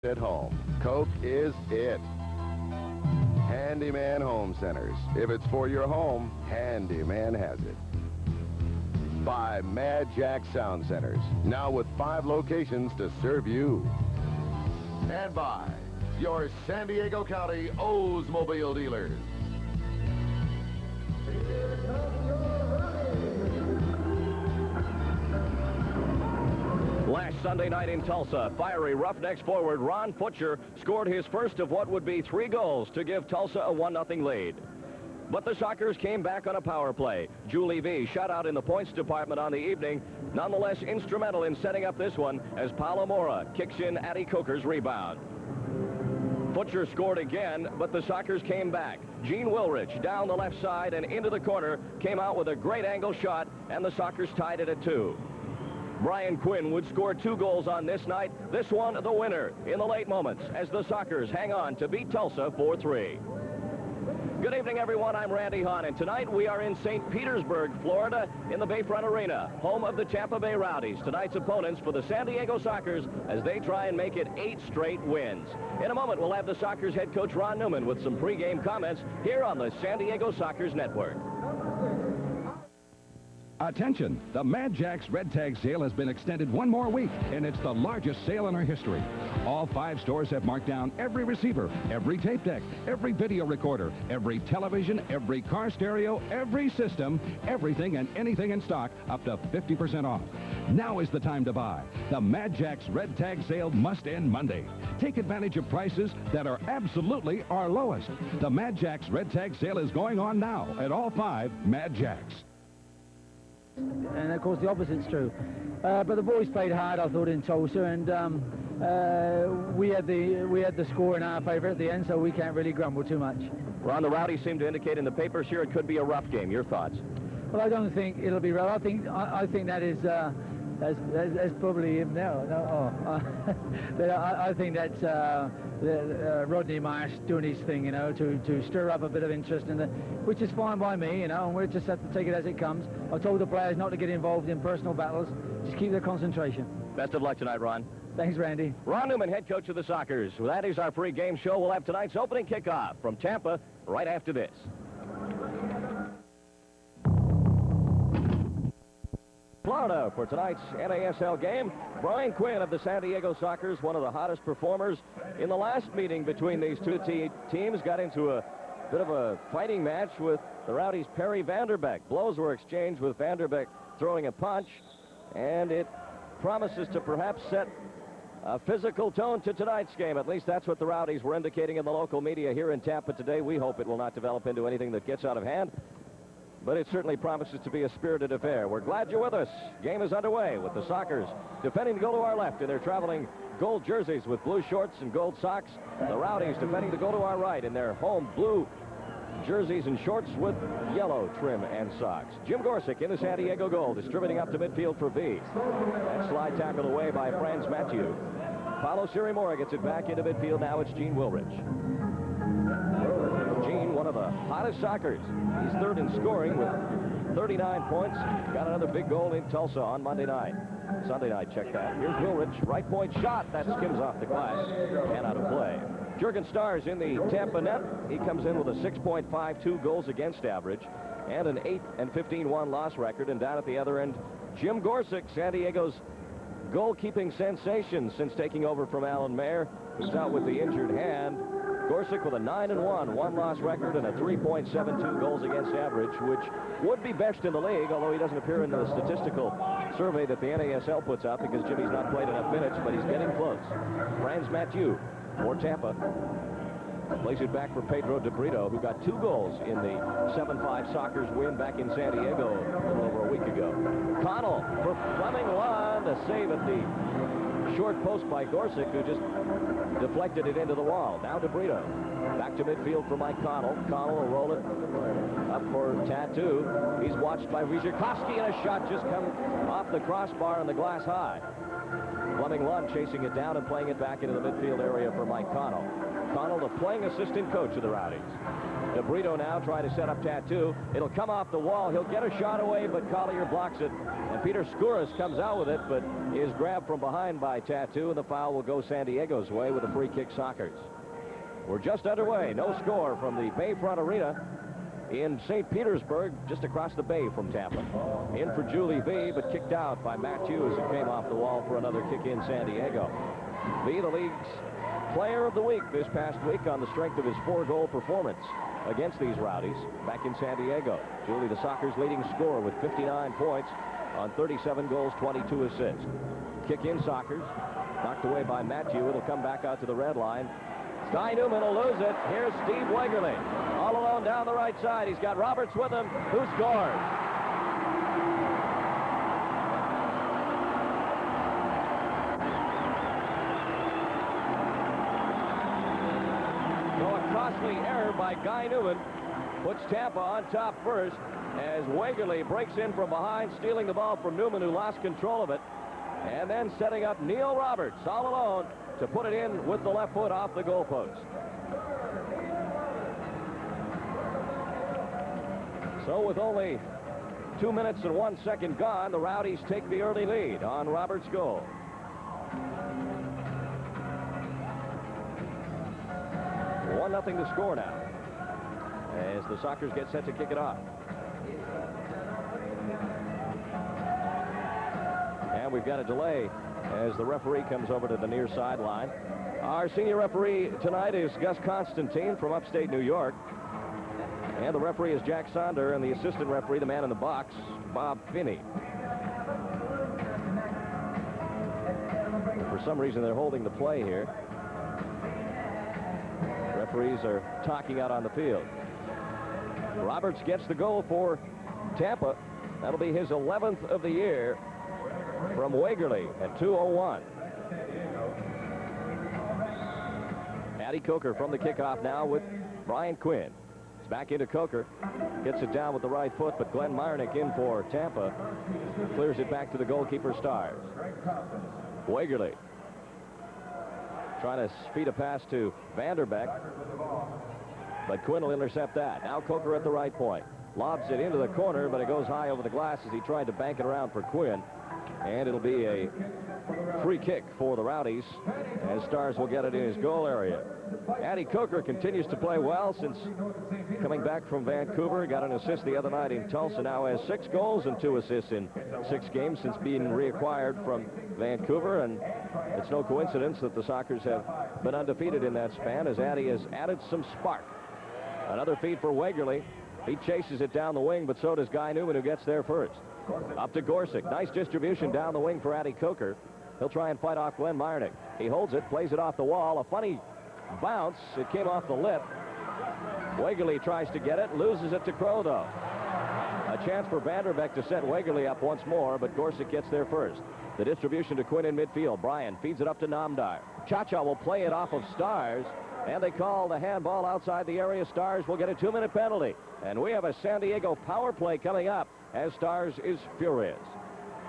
At home, Coke is it. Handyman Home Centers. If it's for your home, Handyman has it. By Mad Jack Sound Centers, now with 5 locations to serve you. And by your San Diego County Oldsmobile dealers. Last Sunday night in Tulsa, fiery Roughnecks forward Ron Futcher scored his first of what would be 3 goals to give Tulsa a 1-0 lead. But the Sockers came back on a power play. Julie V shut out in the points department on the evening, nonetheless instrumental in setting up this one as Paolo Mora kicks in Addie Coker's rebound. Futcher scored again, but the Sockers came back. Gene Wilrich down the left side and into the corner came out with a great angle shot, and the Sockers tied it at 2. Brian Quinn would score 2 goals on this night. This one, the winner in the late moments as the Sockers hang on to beat Tulsa 4-3. Good evening, everyone. I'm Randy Hahn, and tonight we are in St. Petersburg, Florida, in the Bayfront Arena, home of the Tampa Bay Rowdies. Tonight's opponents for the San Diego Sockers as they try and make it 8 straight wins. In a moment, we'll have the Sockers head coach Ron Newman with some pregame comments here on the San Diego Sockers Network. Attention, the Mad Jack's Red Tag sale has been extended 1 more week, and it's the largest sale in our history. All 5 stores have marked down every receiver, every tape deck, every video recorder, every television, every car stereo, every system, everything and anything in stock up to 50% off. Now is the time to buy. The Mad Jack's Red Tag sale must end Monday. Take advantage of prices that are absolutely our lowest. The Mad Jack's Red Tag sale is going on now at all 5 Mad Jacks. And of course the opposite's true. But the boys played hard, I thought, in Tulsa, and we had the score in our favor at the end, so we can't really grumble too much. Ron, the Rowdies seem to indicate in the papers here it could be a rough game. Your thoughts? Well, I don't think it'll be rough. I think that is that's probably him now. But I think that's Rodney Marsh doing his thing, you know, to stir up a bit of interest in which is fine by me, you know, and we'll just have to take it as it comes. I told the players not to get involved in personal battles, just keep their concentration. Best of luck tonight, Ron. Thanks, Randy. Ron Newman, head coach of the Sockers. Well, that is our pre-game show. We'll have tonight's opening kickoff from Tampa right after this. Florida for tonight's NASL game. Brian Quinn of the San Diego Sockers, one of the hottest performers in the last meeting between these two teams, got into a bit of a fighting match with the Rowdies' Perry Vanderbeck. Blows were exchanged with Vanderbeck throwing a punch, and it promises to perhaps set a physical tone to tonight's game. At least that's what the Rowdies were indicating in the local media here in Tampa today. We hope it will not develop into anything that gets out of hand, but it certainly promises to be a spirited affair. We're glad you're with us. Game is underway with the Sockers defending to go to our left in their traveling gold jerseys with blue shorts and gold socks. The Rowdies defending to go to our right in their home blue jerseys and shorts with yellow trim and socks. Jim Gorsuch in the San Diego goal, distributing up to midfield for V. That slide tackled away by Franz Mathieu. Paulo Sirimora gets it back into midfield. Now it's Gene Wilrich. Gene, one of the hottest Sockers. He's 3rd in scoring with 39 points. Got another big goal in Tulsa on Monday night. Sunday night, check that. Here's Wilrich, right point shot. That skims off the glass and out of play. Jurgen Starr's in the Tampa net. He comes in with a 6.52 goals against average and an 8-15-1 loss record. And down at the other end, Jim Gorsuch, San Diego's goalkeeping sensation since taking over from Alan Mayer, who's out with the injured hand. Gorsuch with a 9-1 one-loss record and a 3.72 goals against average, which would be best in the league, although he doesn't appear in the statistical survey that the NASL puts out because Jimmy's not played enough minutes, but he's getting close. Franz Mathieu for Tampa plays it back for Pedro De Brito, who got 2 goals in the 7-5 Sockers win back in San Diego a little over a week ago. Connell for Fleming, one to save at the short post by Gorsuch, who just deflected it into the wall. Now De Brito back to midfield for Mike Connell. Connell will roll it up for Tattoo. He's watched by Wierzchowski, and a shot just come off the crossbar on the glass high. Fleming Lund chasing it down and playing it back into the midfield area for Mike Connell. Connell, the playing assistant coach of the Rowdies. DeBrito now trying to set up Tattoo. It'll come off the wall. He'll get a shot away, but Collier blocks it. And Peter Skouras comes out with it, but is grabbed from behind by Tattoo, and the foul will go San Diego's way with a free kick Sockers. We're just underway. No score from the Bayfront Arena in St. Petersburg, just across the bay from Tampa. In for Julie V, but kicked out by Matthews. It came off the wall for another kick in San Diego. V, the league's player of the week this past week on the strength of his 4-goal performance against these Rowdies back in San Diego. Julie, the Sockers' leading scorer with 59 points on 37 goals, 22 assists. Kick in Sockers, knocked away by Matthew. It'll come back out to the red line. Guy Newman will lose it. Here's Steve Wegerle. All alone down the right side. He's got Roberts with him, who scores. So a costly error by Guy Newman puts Tampa on top first as Wegerle breaks in from behind, stealing the ball from Newman, who lost control of it, and then setting up Neil Roberts all alone to put it in with the left foot off the goalpost. So with only 2 minutes and 1 second gone, the Rowdies take the early lead on Roberts' goal. One nothing to score now as the Sockers get set to kick it off. And we've got a delay as the referee comes over to the near sideline. Our senior referee tonight is Gus Constantine from upstate New York. And the referee is Jack Sonder, and the assistant referee, the man in the box, Bob Finney. For some reason, they're holding the play here. Referees are talking out on the field. Roberts gets the goal for Tampa. That'll be his 11th of the year from Wegerle at 2:01. Addy Coker from the kickoff now with Brian Quinn. It's back into Coker. Gets it down with the right foot, but Glenn Meyernick in for Tampa. Clears it back to the goalkeeper, Stars. Wegerle trying to speed a pass to Vanderbeck, but Quinn will intercept that. Now Coker at the right point. Lobs it into the corner, but it goes high over the glass as he tried to bank it around for Quinn. And it'll be a free kick for the Rowdies as Stars will get it in his goal area. Addy Coker continues to play well since coming back from Vancouver. Got an assist the other night in Tulsa. Now has 6 goals and 2 assists in 6 games since being reacquired from Vancouver. And it's no coincidence that the Sockers have been undefeated in that span as Addy has added some spark. Another feed for Wegerle. He chases it down the wing, but so does Guy Newman, who gets there first. Up to Gorsuch. Nice distribution down the wing for Addy Coker. He'll try and fight off Glenn Meyernick. He holds it, plays it off the wall. A funny bounce. It came off the lip. Wegerle tries to get it, loses it to Crow, though. A chance for Vanderbeck to set Wegerle up once more, but Gorsuch gets there first. The distribution to Quinn in midfield. Bryan feeds it up to Namdar. Cha-Cha will play it off of Stars, and they call the handball outside the area. Stars will get a 2-minute penalty. And we have a San Diego power play coming up as Stars is furious.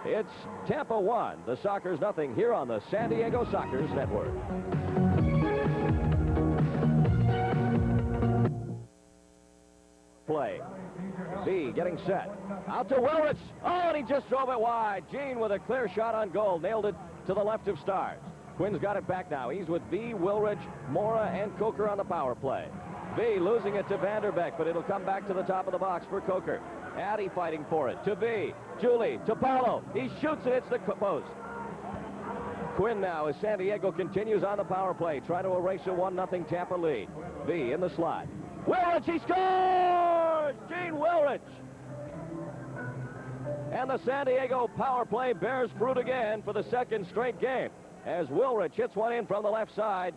It's Tampa 1, the Sockers nothing here on the San Diego Sockers Network. Play. V getting set. Out to Wilrich. Oh, and he just drove it wide. Gene with a clear shot on goal. Nailed it to the left of Stars. Quinn's got it back now. He's with V, Wilrich, Mora, and Coker on the power play. V losing it to Vanderbeck, but it'll come back to the top of the box for Coker. Addy fighting for it. To V. Julie. To Paolo. He shoots it. It's the post. Quinn now as San Diego continues on the power play. Try to erase a 1-0 Tampa lead. V in the slot. Wilrich. He scores! Gene Wilrich. And the San Diego power play bears fruit again for the second straight game as Wilrich hits one in from the left side.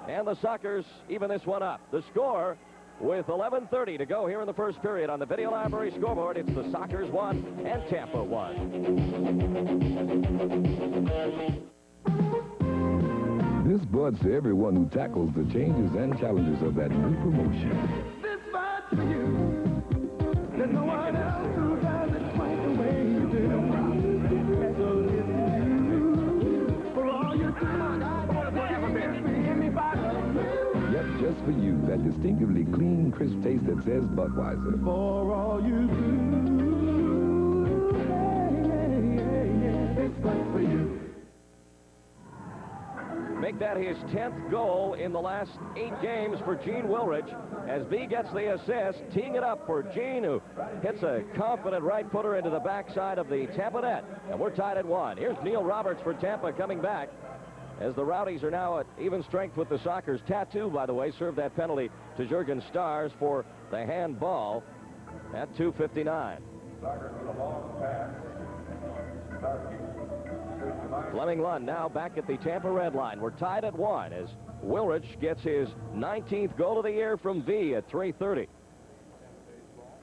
And the Sockers even this one up. The score with 11:30 to go here in the first period on the Video Library scoreboard. It's the Sockers 1 and Tampa 1. This buds to everyone who tackles the changes and challenges of that new promotion. This buds for you. There's no one else who does it quite the way you do. So if you just for you, that distinctively clean, crisp taste that says Budweiser. For all you do, it's right for you. Make that his 10th goal in the last 8 games for Gene Wilrich as V gets the assist, teeing it up for Gene, who hits a confident right footer into the backside of the Tampa net. And we're tied at 1. Here's Neil Roberts for Tampa coming back as the Rowdies are now at even strength with the Sockers. Tattoo, by the way, served that penalty to Jurgen Stars for the handball at 2:59. Fleming Lund now back at the Tampa red line. We're tied at 1 as Wilrich gets his 19th goal of the year from V at 3:30.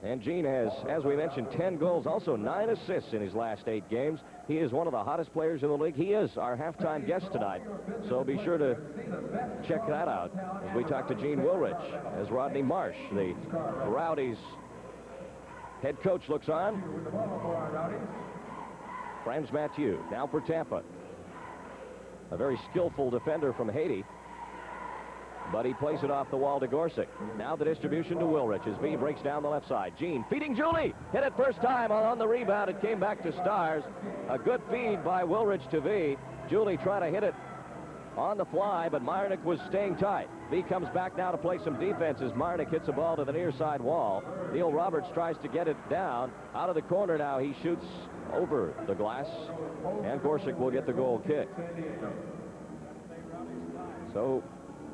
And Gene has, as we mentioned, 10 goals, also 9 assists in his last 8 games. He is one of the hottest players in the league. He is our halftime guest tonight, so be sure to check that out as we talk to Gene Wilrich, as Rodney Marsh, the Rowdies head coach, looks on. Franz Mathieu now for Tampa. A very skillful defender from Haiti, but he plays it off the wall to Gorsick. Now the distribution to Wilrich as V breaks down the left side. Gene feeding Julie. Hit it first time on the rebound. It came back to Stars. A good feed by Wilrich to V. Julie trying to hit it on the fly, but Meyernick was staying tight. V comes back now to play some defense as Meyernick hits a ball to the near side wall. Neil Roberts tries to get it down. Out of the corner now, he shoots over the glass, and Gorsick will get the goal kick. So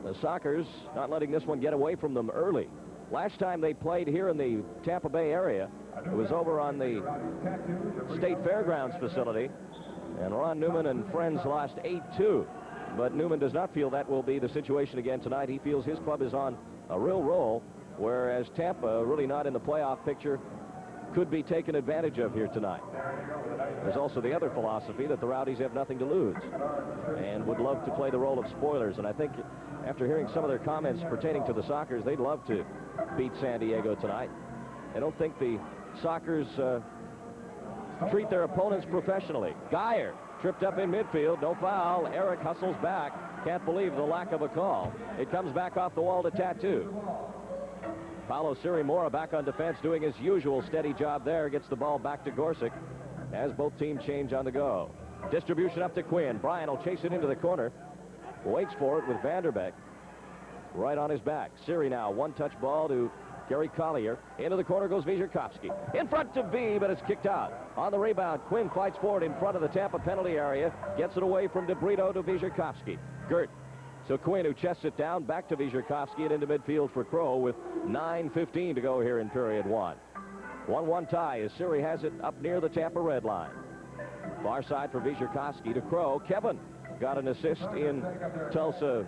the Sockers not letting this one get away from them early. Last time they played here in the Tampa Bay area, it was over on the State Fairgrounds facility, and Ron Newman and friends lost 8-2. But Newman does not feel that will be the situation again tonight. He feels his club is on a real roll, whereas Tampa, really not in the playoff picture, could be taken advantage of here tonight. There's also the other philosophy that the Rowdies have nothing to lose and would love to play the role of spoilers. And I think after hearing some of their comments pertaining to the Sockers, they'd love to beat San Diego tonight. I don't think the Sockers treat their opponents professionally. Geyer tripped up in midfield, no foul. Eric hustles back. Can't believe the lack of a call. It comes back off the wall to Tattoo. Paulo Sirimora back on defense, doing his usual steady job there. Gets the ball back to Gorsick as both teams change on the go. Distribution up to Quinn. Bryan will chase it into the corner. Waits for it with Vanderbeek right on his back. Siri now, one-touch ball to Gary Collier. Into the corner goes Wierzchowski. In front to V, but it's kicked out. On the rebound, Quinn fights for it in front of the Tampa penalty area. Gets it away from DeBrito to Wierzchowski. Gert. So Quinn, who chests it down, back to Wierzchowski and into midfield for Crow with 9:15 to go here in period 1. 1-1 tie as Siri has it up near the Tampa red line. Far side for Wierzchowski to Crow. Kevin got an assist in Tulsa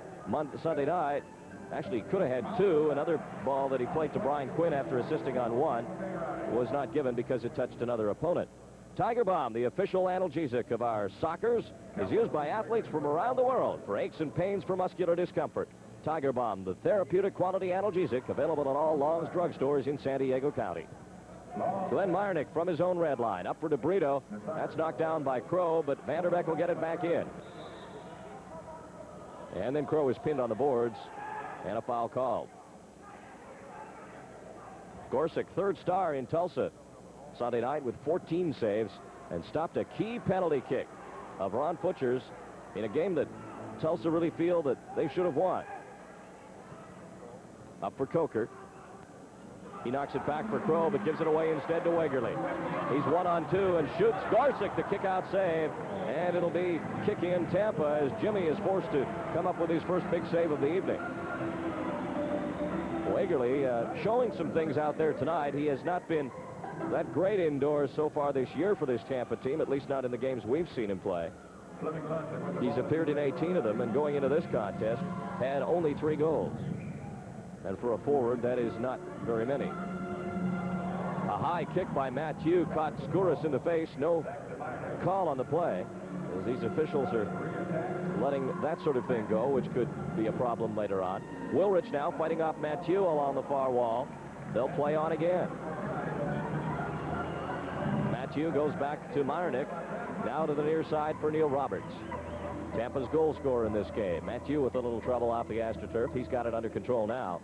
Sunday night. Actually could have had 2. Another ball that he played to Brian Quinn after assisting on 1 was not given because it touched another opponent. Tiger Balm, the official analgesic of our Sockers, is used by athletes from around the world for aches and pains for muscular discomfort. Tiger Balm, the therapeutic quality analgesic, available at all Long's drugstores in San Diego County. Glenn Meyernick from his own red line. Up for DeBrito. That's knocked down by Crow, but Vanderbeek will get it back in. And then Crow is pinned on the boards, and a foul called. Gorsick, third star in Tulsa Sunday night with 14 saves and stopped a key penalty kick of Ron Futcher's in a game that Tulsa really feel that they should have won. Up for Coker. He knocks it back for Crow, but gives it away instead to Wegerle. He's 1-on-2 and shoots. Gorsick, the kick-out save, and it'll be kick in Tampa as Jimmy is forced to come up with his first big save of the evening. Wegerle showing some things out there tonight. He has not been that great indoors so far this year for this Tampa team, at least not in the games we've seen him play. He's appeared in 18 of them, and going into this contest, had only 3 goals. And for a forward, that is not very many. A high kick by Mathieu caught Skouras in the face. No call on the play, as these officials are letting that sort of thing go, which could be a problem later on. Wilrich now fighting off Mathieu along the far wall. They'll play on again. Mathieu goes back to Meyernick. Now to the near side for Neil Roberts. Tampa's goal scorer in this game. Matthew with a little trouble off the AstroTurf. He's got it under control now.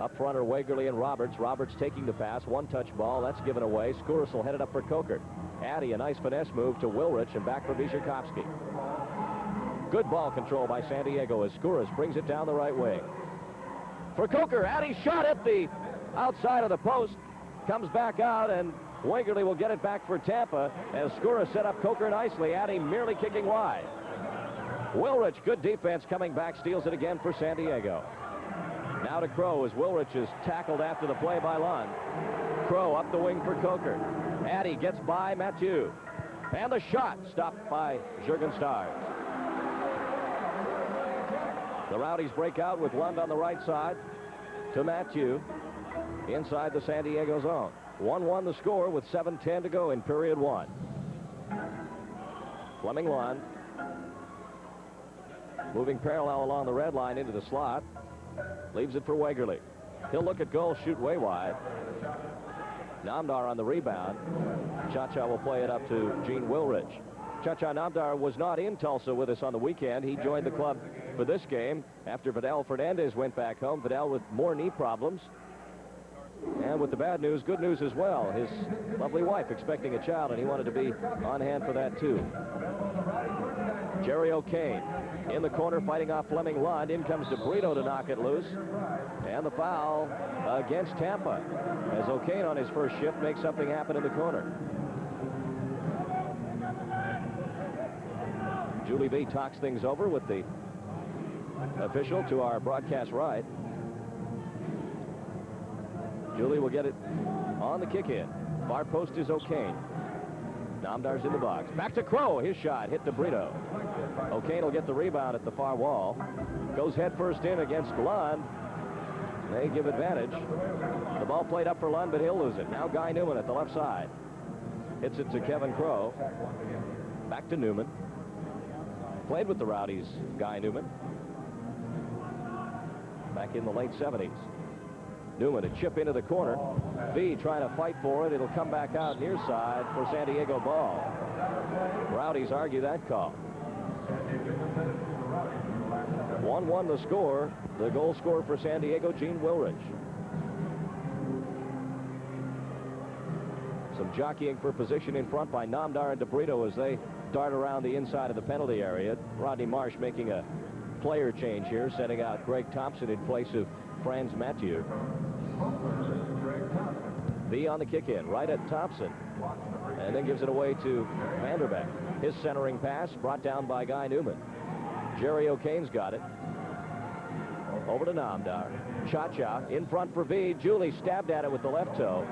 Up front are Wagerly and Roberts. Roberts taking the pass. One-touch ball. That's given away. Skouras will head it up for Coker. Addy, a nice finesse move to Wilrich and back for Wyszykowski. Good ball control by San Diego as Skouras brings it down the right wing. For Coker, Addy shot at the outside of the post. Comes back out, and Wagerly will get it back for Tampa as Skouras set up Coker nicely. Addy merely kicking wide. Wilrich, good defense, coming back, steals it again for San Diego. Now to Crow as Wilrich is tackled after the play by Lund. Crow up the wing for Coker. Addy gets by Mathieu. And the shot stopped by Jürgen Stars. The Rowdies break out with Lund on the right side to Mathieu inside the San Diego zone. 1-1 the score with 7:10 to go in period one. Fleming Lund moving parallel along the red line into the slot. Leaves it for Wagerly. He'll look at goal, shoot way wide. Namdar on the rebound. Cha-Cha will play it up to Gene Wilrich. Cha-Cha Namdar was not in Tulsa with us on the weekend. He joined the club for this game after Vidal Fernandez went back home. Vidal with more knee problems. And with the bad news, good news as well. His lovely wife expecting a child, and he wanted to be on hand for that too. Jerry O'Kane in the corner fighting off Fleming Lund. In comes DeBrito to knock it loose. And the foul against Tampa as O'Kane on his first shift makes something happen in the corner. Julie V talks things over with the official to our broadcast right. Julie will get it on the kick in. Far post is O'Kane. Namdar's in the box. Back to Crow. His shot hit DeBrito. O'Kane will get the rebound at the far wall. Goes head first in against Lund. They give advantage. The ball played up for Lund, but he'll lose it. Now Guy Newman at the left side. Hits it to Kevin Crow. Back to Newman. Played with the Rowdies, Guy Newman. Back in the late 70s. Newman, a chip into the corner. V trying to fight for it. It'll come back out near side for San Diego ball. Rowdies argue that call. 1-1 the score. The goal scorer for San Diego, Gene Wilrich. Some jockeying for position in front by Namdar and DeBrito as they dart around the inside of the penalty area. Rodney Marsh making a player change here, setting out Greg Thompson in place of Franz Mathieu. V on the kick in, right at Thompson. And then gives it away to Vanderbeck. His centering pass brought down by Guy Newman. Jerry O'Kane's got it. Over to Namdar. Cha-Cha in front for V. Julie stabbed at it with the left toe.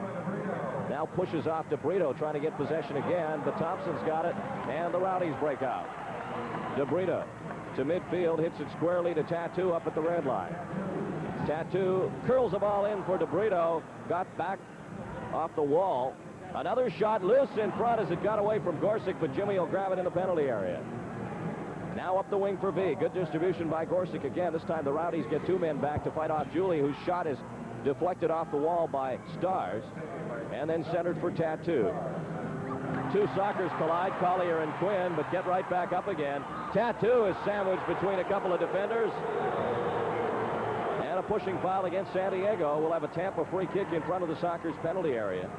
Now pushes off DeBrito trying to get possession again, but Thompson's got it, and the Rowdies break out. DeBrito to midfield, hits it squarely to Tattoo up at the red line. Tattoo curls the ball in for DeBrito. Got back off the wall. Another shot loose in front as it got away from Gorsic, but Jimmy will grab it in the penalty area. Now up the wing for V. Good distribution by Gorsic again. This time the Rowdies get two men back to fight off Julie, whose shot is deflected off the wall by Stars, and then centered for Tattoo. Two Sockers collide, Collier and Quinn, but get right back up again. Tattoo is sandwiched between a couple of defenders. And a pushing foul against San Diego. We'll have a Tampa free kick in front of the Sockers penalty area.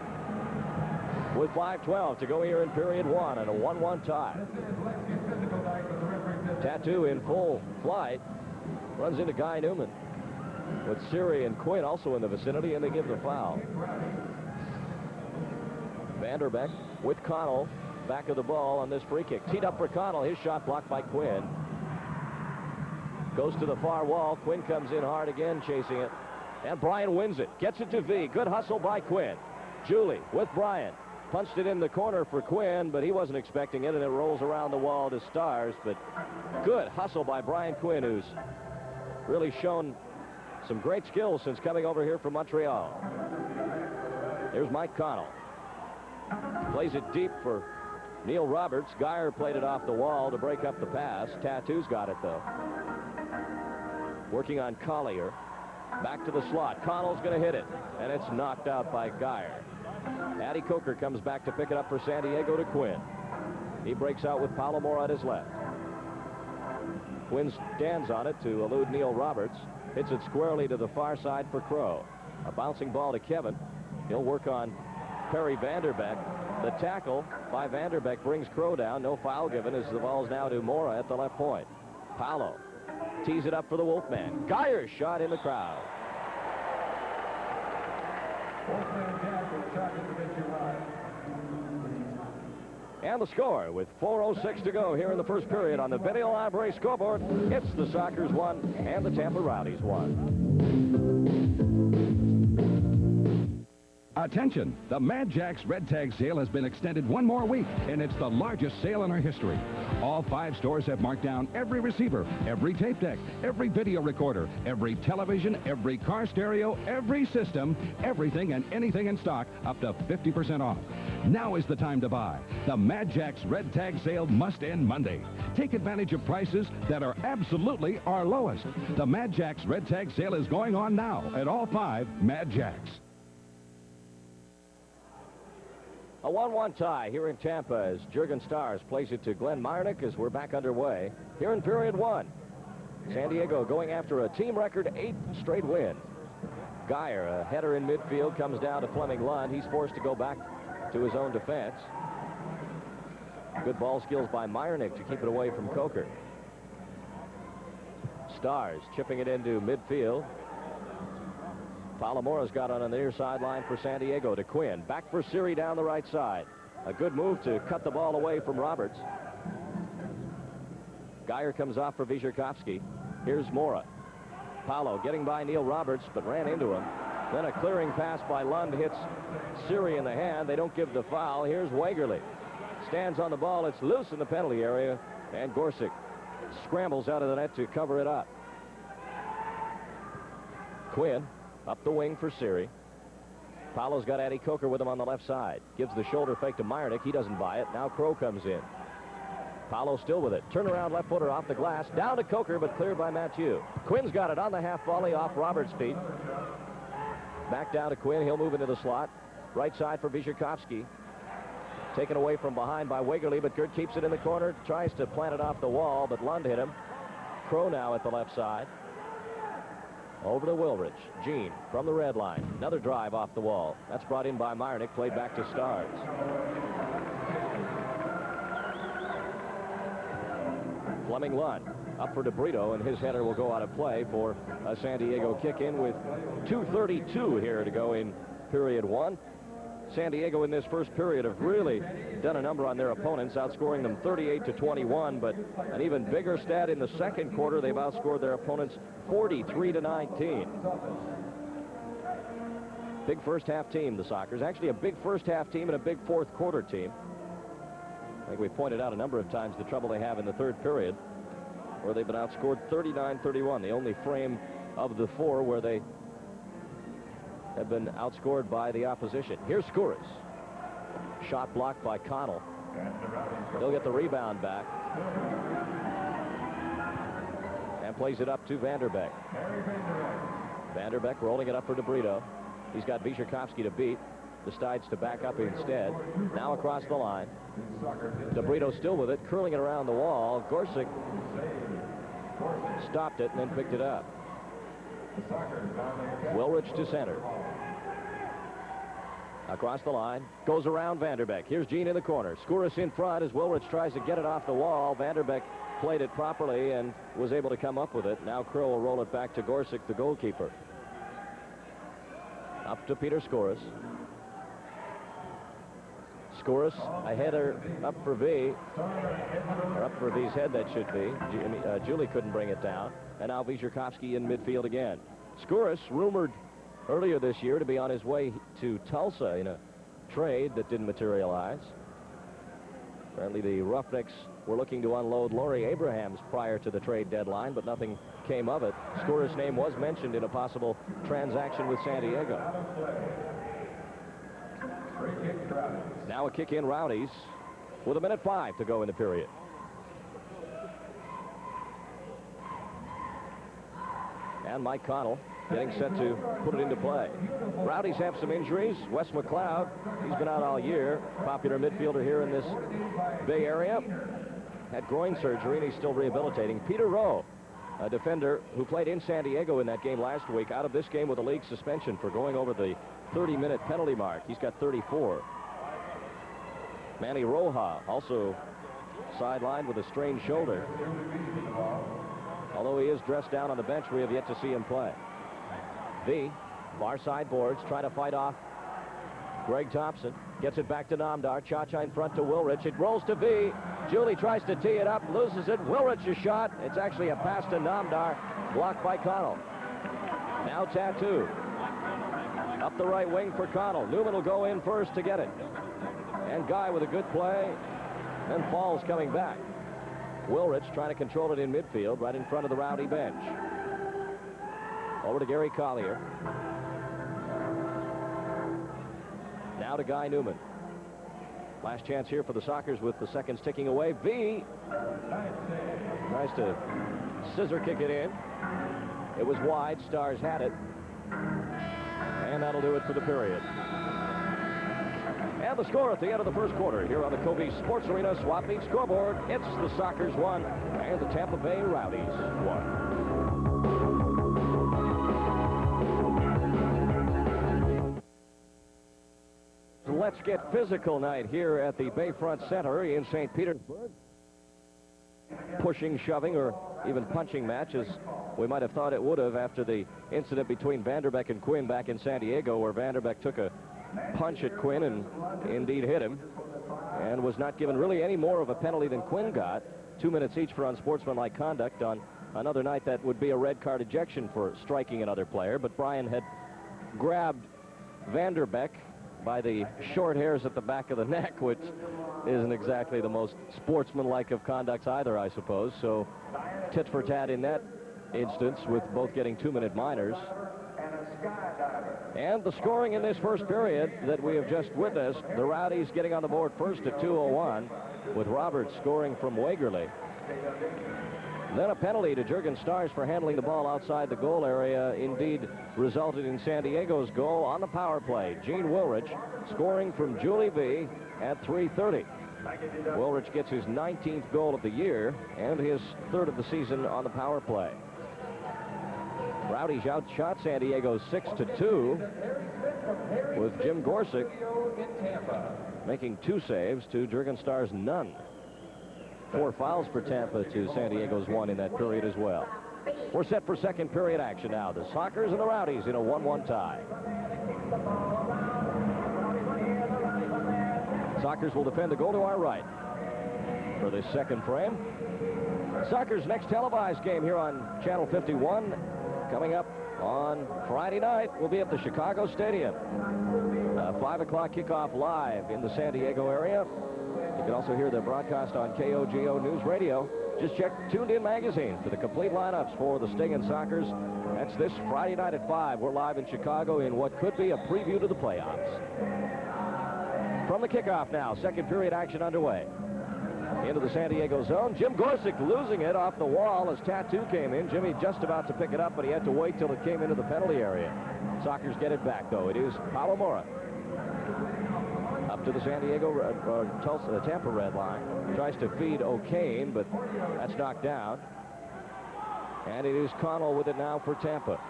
With 5:12 to go here in period one and a 1-1 tie. Tattoo in full flight. Runs into Guy Newman. With Siri and Quinn also in the vicinity, and they give the foul. Vanderbeck with Connell back of the ball on this free kick. Teed up for Connell. His shot blocked by Quinn. Goes to the far wall. Quinn comes in hard again, chasing it. And Bryan wins it. Gets it to V. Good hustle by Quinn. Julie with Bryan. Punched it in the corner for Quinn, but he wasn't expecting it, and it rolls around the wall to Stars. But good hustle by Bryan Quinn, who's really shown some great skills since coming over here from Montreal. Here's Mike Connell. Plays it deep for Neil Roberts. Geyer played it off the wall to break up the pass. Tattoo's got it, though. Working on Collier. Back to the slot. Connell's going to hit it, and it's knocked out by Geyer. Addy Coker comes back to pick it up for San Diego to Quinn. He breaks out with Palomore at his left. Quinn stands on it to elude Neil Roberts. Hits it squarely to the far side for Crow. A bouncing ball to Kevin. He'll work on Perry Vanderbeck. The tackle by Vanderbeck brings Crow down. No foul given as the ball's now to Mora at the left point. Paolo tees it up for the Wolfman. Geyer's shot in the crowd. And the score with 4:06 to go here in the first period on the Video Library scoreboard. It's the Sockers 1 and the Tampa Rowdies 1. Attention, the Mad Jack's Red Tag sale has been extended one more week, and it's the largest sale in our history. All 5 stores have marked down every receiver, every tape deck, every video recorder, every television, every car stereo, every system, everything and anything in stock up to 50% off. Now is the time to buy. The Mad Jack's Red Tag sale must end Monday. Take advantage of prices that are absolutely our lowest. The Mad Jack's Red Tag sale is going on now at all 5 Mad Jacks. A 1-1 tie here in Tampa as Jurgen Stars plays it to Glenn Meyernick as we're back underway here in period 1. San Diego going after a team record 8th straight win. Geyer, a header in midfield, comes down to Fleming Lund. He's forced to go back to his own defense. Good ball skills by Meyernick to keep it away from Coker. Stars chipping it into midfield. Palomora's got on the near sideline for San Diego to Quinn. Back for Siri down the right side. A good move to cut the ball away from Roberts. Geyer comes off for Wyszykowski. Here's Mora. Paolo getting by Neil Roberts, but ran into him. Then a clearing pass by Lund hits Siri in the hand. They don't give the foul. Here's Wagerly. Stands on the ball. It's loose in the penalty area. And Gorsuch scrambles out of the net to cover it up. Quinn up the wing for Siri. Paolo's got Eddie Coker with him on the left side. Gives the shoulder fake to Meyernick. He doesn't buy it. Now Crow comes in. Paolo still with it. Turnaround left footer off the glass. Down to Coker, but cleared by Mathieu. Quinn's got it on the half volley off Roberts' feet. Back down to Quinn. He'll move into the slot. Right side for Wyszykowski. Taken away from behind by Wagerly, but Gert keeps it in the corner. Tries to plant it off the wall, but Lund hit him. Crow now at the left side. Over to Wilrich. Gene from the red line. Another drive off the wall. That's brought in by Meyernick. Played back to Stars. Fleming Lund up for DeBrito, and his header will go out of play for a San Diego kick in with 2:32 here to go in period 1. San Diego in this first period have really done a number on their opponents, outscoring them 38-21, but an even bigger stat in the second quarter, they've outscored their opponents 43-19. Big first half team, the Sockers. Actually a big first half team and a big fourth quarter team. I think we pointed out a number of times the trouble they have in the third period, where they've been outscored 39-31, the only frame of the 4 where they have been outscored by the opposition. Here's Skouras. Shot blocked by Connell. He'll get the rebound back. And plays it up to Vanderbeck. Vanderbeck rolling it up for DeBrito. He's got Wyszykowski to beat. Decides to back up instead. Now across the line. DeBrito still with it, curling it around the wall. Gorsuch stopped it and then picked it up. Wilrich to center. Across the line. Goes around Vanderbeck. Here's Gene in the corner. Skouras in front as Wilrich tries to get it off the wall. Vanderbeck played it properly and was able to come up with it. Now Crow will roll it back to Gorsuch, the goalkeeper. Up to Peter Skouras. Skouras, a header up for V. Or up for V's head, that should be. Julie couldn't bring it down. And now Wyszykowski in midfield again. Skouras, rumored earlier this year to be on his way to Tulsa in a trade that didn't materialize. Apparently the Roughnecks were looking to unload Laurie Abrahams prior to the trade deadline, but nothing came of it. Skouras' name was mentioned in a possible transaction with San Diego. Now a kick in Rowdies with 1:05 to go in the period. And Mike Connell getting set to put it into play. Rowdies have some injuries. Wes McLeod, he's been out all year. Popular midfielder here in this Bay Area. had groin surgery, and he's still rehabilitating. Peter Rowe, a defender who played in San Diego in that game last week, out of this game with a league suspension for going over the 30-minute penalty mark. He's got 34. Manny Roja, also sidelined with a strained shoulder. Although he is dressed down on the bench, we have yet to see him play. V, far side boards, trying to fight off Greg Thompson. Gets it back to Namdar. Cha-Cha in front to Wilrich. It rolls to V. Julie tries to tee it up, loses it. Wilrich's shot. It's actually a pass to Namdar, blocked by Connell. Now Tattoo. Up the right wing for Connell. Newman will go in first to get it. And Guy with a good play. Then Falls coming back. Wilrich trying to control it in midfield, right in front of the Rowdy bench. Over to Gary Collier. Now to Guy Newman. Last chance here for the Sockers with the seconds ticking away. V tries to scissor kick it in. It was wide. Stars had it. And that'll do it for the period. And the score at the end of the first quarter here on the Kobe Sports Arena Swap Meet scoreboard. It's the Sockers 1 and the Tampa Bay Rowdies 1. Let's get physical night here at the Bayfront Center in St. Petersburg. Pushing, shoving, or even punching match, as we might have thought it would have after the incident between Vanderbeck and Quinn back in San Diego, where Vanderbeck took a punch at Quinn and indeed hit him, and was not given really any more of a penalty than Quinn got. 2 minutes each for unsportsmanlike conduct on another night that would be a red card ejection for striking another player. But Brian had grabbed Vanderbeck by the short hairs at the back of the neck, which isn't exactly the most sportsmanlike of conducts either, I suppose. So tit for tat in that instance, with both getting 2-minute minors. And the scoring in this first period that we have just witnessed, the Rowdies getting on the board first at 2:01, with Roberts scoring from Wagerly. Then a penalty to Jurgen Stars for handling the ball outside the goal area indeed resulted in San Diego's goal on the power play. Gene Wilrich scoring from Julie V at 3:30. Wilrich gets his 19th goal of the year and his 3rd of the season on the power play. Rowdies outshot San Diego 6-2 with Jim Gorsuch making 2 saves to Jurgen Stars none. 4 fouls for Tampa to San Diego's 1 in that period as well. We're set for second period action now. The Sockers and the Rowdies in a 1-1 tie. Sockers will defend the goal to our right for this second frame. Sockers' next televised game here on Channel 51 coming up on Friday night will be at the Chicago Stadium. 5 o'clock kickoff live in the San Diego area. You can also hear the broadcast on KOGO News Radio. Just check Tuned In Magazine for the complete lineups for the Sting and Sockers. That's this Friday night at 5. We're live in Chicago in what could be a preview to the playoffs. From the kickoff now, second period action underway. Into the San Diego zone. Jim Gorsuch losing it off the wall as Tattoo came in. Jimmy just about to pick it up, but he had to wait till it came into the penalty area. Sockers get it back, though. It is Paulo Mora. Up to the San Diego, Tampa red line. Tries to feed O'Kane, but that's knocked down. And it is Connell with it now for Tampa.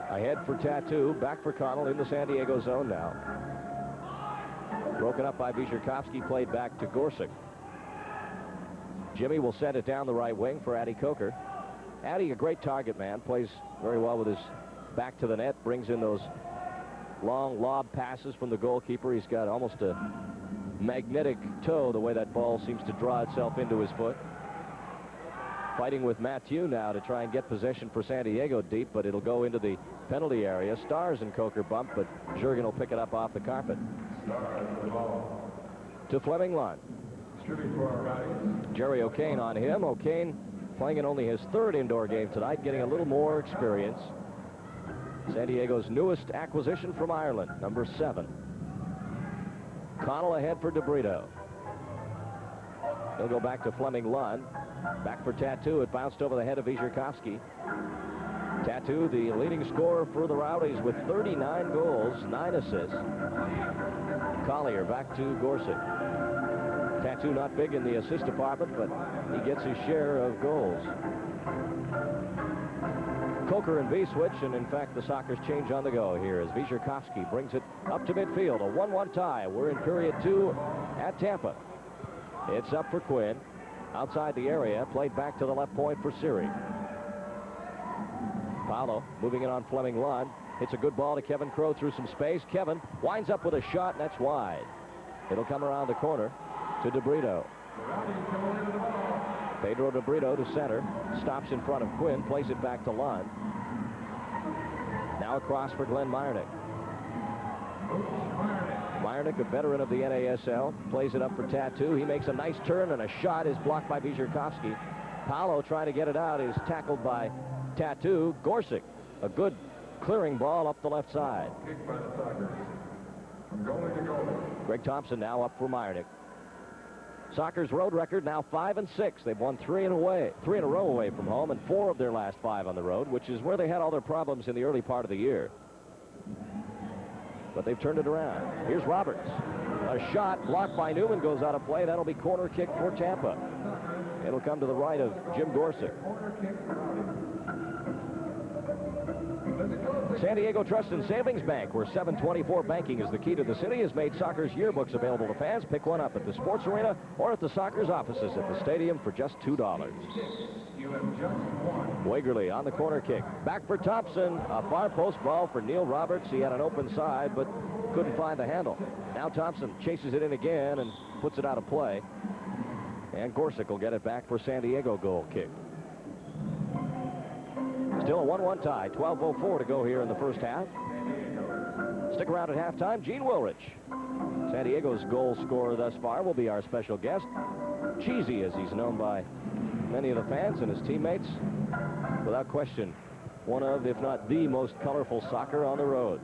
Ahead for Tattoo, back for Connell in the San Diego zone now. Broken up by Vyshkovsky, played back to Gorsuch. Jimmy will send it down the right wing for Addy Coker. Addy, a great target man, plays very well with his back to the net, brings in those long lob passes from the goalkeeper. He's got almost a magnetic toe, the way that ball seems to draw itself into his foot. Fighting with Mathieu now to try and get possession for San Diego deep, but it'll go into the penalty area. Stars and Coker bump, but Jurgen will pick it up off the carpet. To Fleming Lund. Jerry O'Kane on him. O'Kane playing in only his 3rd indoor game tonight, getting a little more experience. San Diego's newest acquisition from Ireland, number 7. Connell ahead for DeBrito. He'll go back to Fleming Lund. Back for Tattoo. It bounced over the head of Vyshkovsky. Tattoo, the leading scorer for the Rowdies with 39 goals, 9 assists. Collier back to Gorsuch. Tattoo not big in the assist department, but he gets his share of goals. Coker and V-switch, and in fact the Sockers change on the go here as Vyzherkovsky brings it up to midfield. A 1-1 tie. We're in period 2 at Tampa. It's up for Quinn. Outside the area, played back to the left point for Siri. Paolo moving it on Fleming Lund. Hits a good ball to Kevin Crow through some space. Kevin winds up with a shot, and that's wide. It'll come around the corner to DeBrito. Pedro DeBrito to center. Stops in front of Quinn. Plays it back to Lund. Now across for Glenn Meyernick. Meyernick, a veteran of the NASL, plays it up for Tattoo. He makes a nice turn, and a shot is blocked by Vyzherkovsky. Paolo trying to get it out is tackled by Tattoo. Gorsick, a good clearing ball up the left side. Greg Thompson now up for Meyernick. Sockers' road record now 5-6. They've won 3 in a row away from home, and 4 of their last 5 on the road, which is where they had all their problems in the early part of the year. But they've turned it around. Here's Roberts. A shot blocked by Newman goes out of play. That'll be corner kick for Tampa. It'll come to the right of Jim Gorsick. San Diego Trust and Savings Bank, where 724 banking is the key to the city, has made Sockers yearbooks available to fans. Pick one up at the sports arena or at the Sockers offices at the stadium for just $2. Wagerly on the corner kick. Back for Thompson. A far post ball for Neil Roberts. He had an open side, but couldn't find the handle. Now Thompson chases it in again and puts it out of play. And Gorsick will get it back for San Diego goal kick. Still a 1-1 tie. 12:04 to go here in the first half. Stick around at halftime. Gene Wilrich, San Diego's goal scorer thus far, will be our special guest. Cheesy, as he's known by many of the fans and his teammates. Without question, one of, if not the most colorful soccer on the road.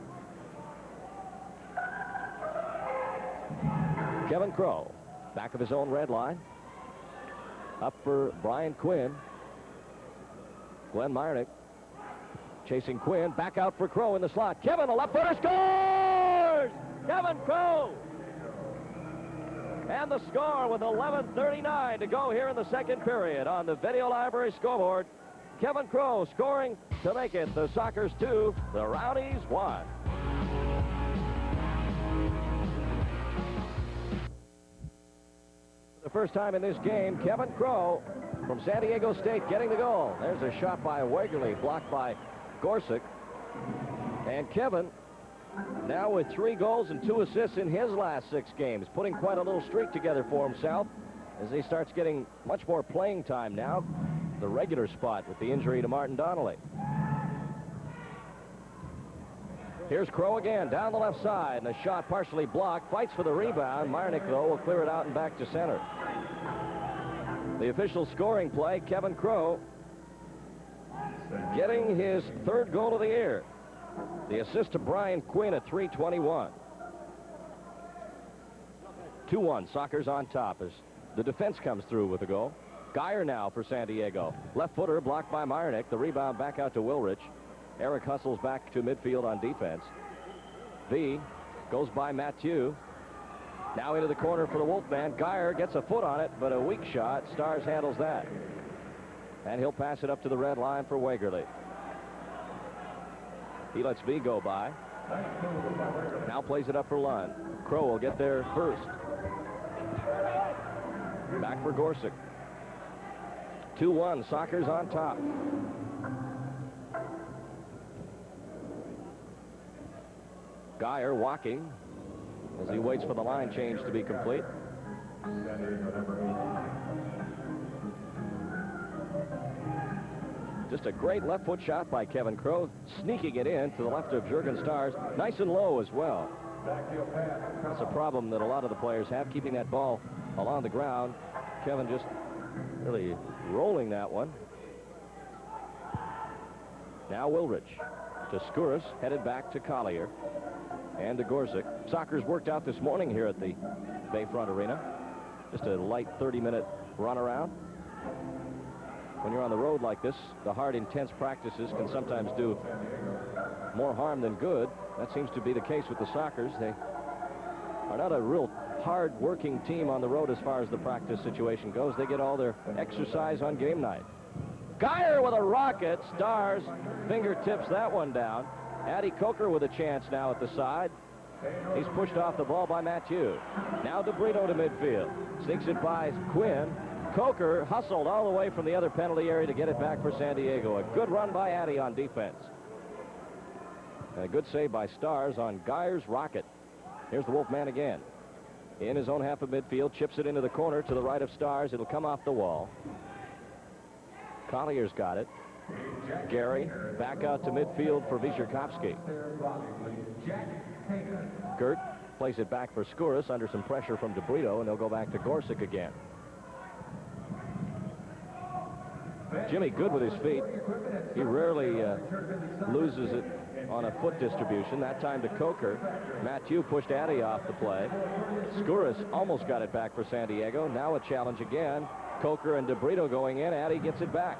Kevin Crow, back of his own red line. Up for Brian Quinn. Glenn Meyernick chasing Quinn. Back out for Crow in the slot. Kevin, a left footer, scores! Kevin Crow! And the score with 11:39 to go here in the second period on the Video Library scoreboard. Kevin Crow scoring to make it the Sockers 2, the Rowdies 1. For the first time in this game, Kevin Crow from San Diego State getting the goal. There's a shot by Wagerly, blocked by Gorsick. And Kevin now with 3 goals and 2 assists in his last 6 games, putting quite a little streak together for himself as he starts getting much more playing time now. The regular spot with the injury to Martin Donnelly. Here's Crow again down the left side, and a shot partially blocked. Fights for the rebound. Meyernick, though, will clear it out and back to center. The official scoring play, Kevin Crow getting his 3rd goal of the year. The assist to Brian Quinn at 3:21. 2-1, Sockers on top as the defense comes through with a goal. Geyer now for San Diego. Left footer blocked by Meyernick. The rebound back out to Wilrich. Eric hustles back to midfield on defense. V goes by Mathieu. Now into the corner for the Wolfman. Geyer gets a foot on it, but a weak shot. Stars handles that. And he'll pass it up to the red line for Wagerly. He lets V go by. Now plays it up for Lund. Crow will get there first. Back for Gorsick. 2-1, Sockers on top. Geyer walking as he waits for the line change to be complete. Just a great left foot shot by Kevin Crow, sneaking it in to the left of Jurgen Stars. Nice and low as well. That's a problem that a lot of the players have, keeping that ball along the ground. Kevin just really rolling that one. Now Wilrich to Skouras, headed back to Collier and to Gorsick. Soccer's worked out this morning here at the Bayfront Arena. Just a light 30-minute run around. When you're on the road like this, the hard, intense practices can sometimes do more harm than good. That seems to be the case with the Sockers. They are not a real hard-working team on the road as far as the practice situation goes. They get all their exercise on game night. Geyer with a rocket. Stars fingertips that one down. Addy Coker with a chance now at the side. He's pushed off the ball by Mathieu. Now DeBrito to midfield. Sneaks it by Quinn. Coker hustled all the way from the other penalty area to get it back for San Diego. A good run by Addy on defense. And a good save by Stars on Geyer's rocket. Here's the Wolfman again. In his own half of midfield, chips it into the corner to the right of Stars. It'll come off the wall. Collier's got it. Gary back out to midfield for Wyszykowski. Gert plays it back for Skouras under some pressure from DeBrito, and they'll go back to Gorsic again. Jimmy good with his feet. He rarely loses it on a foot distribution. That time to Coker. Mathieu pushed Addy off the play. Skouras almost got it back for San Diego. Now a challenge again. Coker and DeBrito going in. Addy gets it back.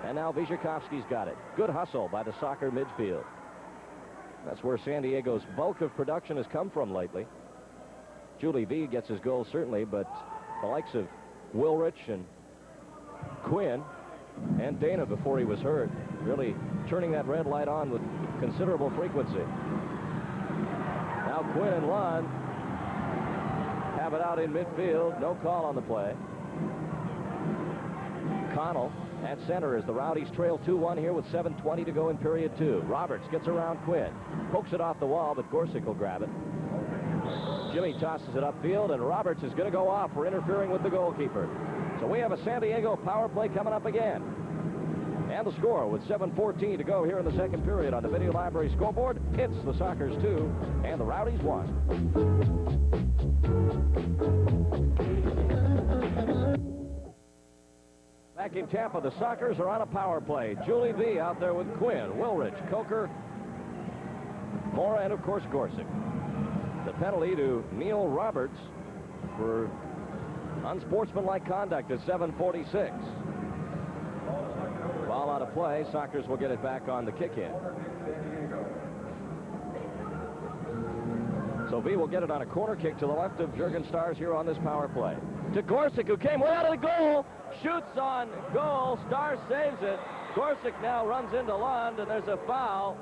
And now Wyszykowski's got it. Good hustle by the soccer midfield. That's where San Diego's bulk of production has come from lately. Julie V gets his goal certainly, but the likes of Wilrich and Quinn and Dana before he was hurt really turning that red light on with considerable frequency. Now Quinn and Lund have it out in midfield. No call on the play. Connell at center as the Rowdies trail 2-1 here with 7:20 to go in period 2. Roberts gets around Quinn. Pokes it off the wall, but Gorsic will grab it. Jimmy tosses it upfield, and Roberts is going to go off for interfering with the goalkeeper. So we have a San Diego power play coming up again. And the score with 7:14 to go here in the second period on the Video Library scoreboard. It's the Sockers 2 and the Rowdies 1. Back in Tampa, the Sockers are on a power play. Julie V out there with Quinn, Wilrich, Coker, Mora, and of course Gorsic. The penalty to Neil Roberts for unsportsmanlike conduct at 7:46. Ball out of play. Sockers will get it back on the kick-in. So V will get it on a corner kick to the left of Jurgen Stars here on this power play. To Gorsic, who came way out of the goal. Shoots on goal. Stars saves it. Gorsic now runs into Lund, and there's a foul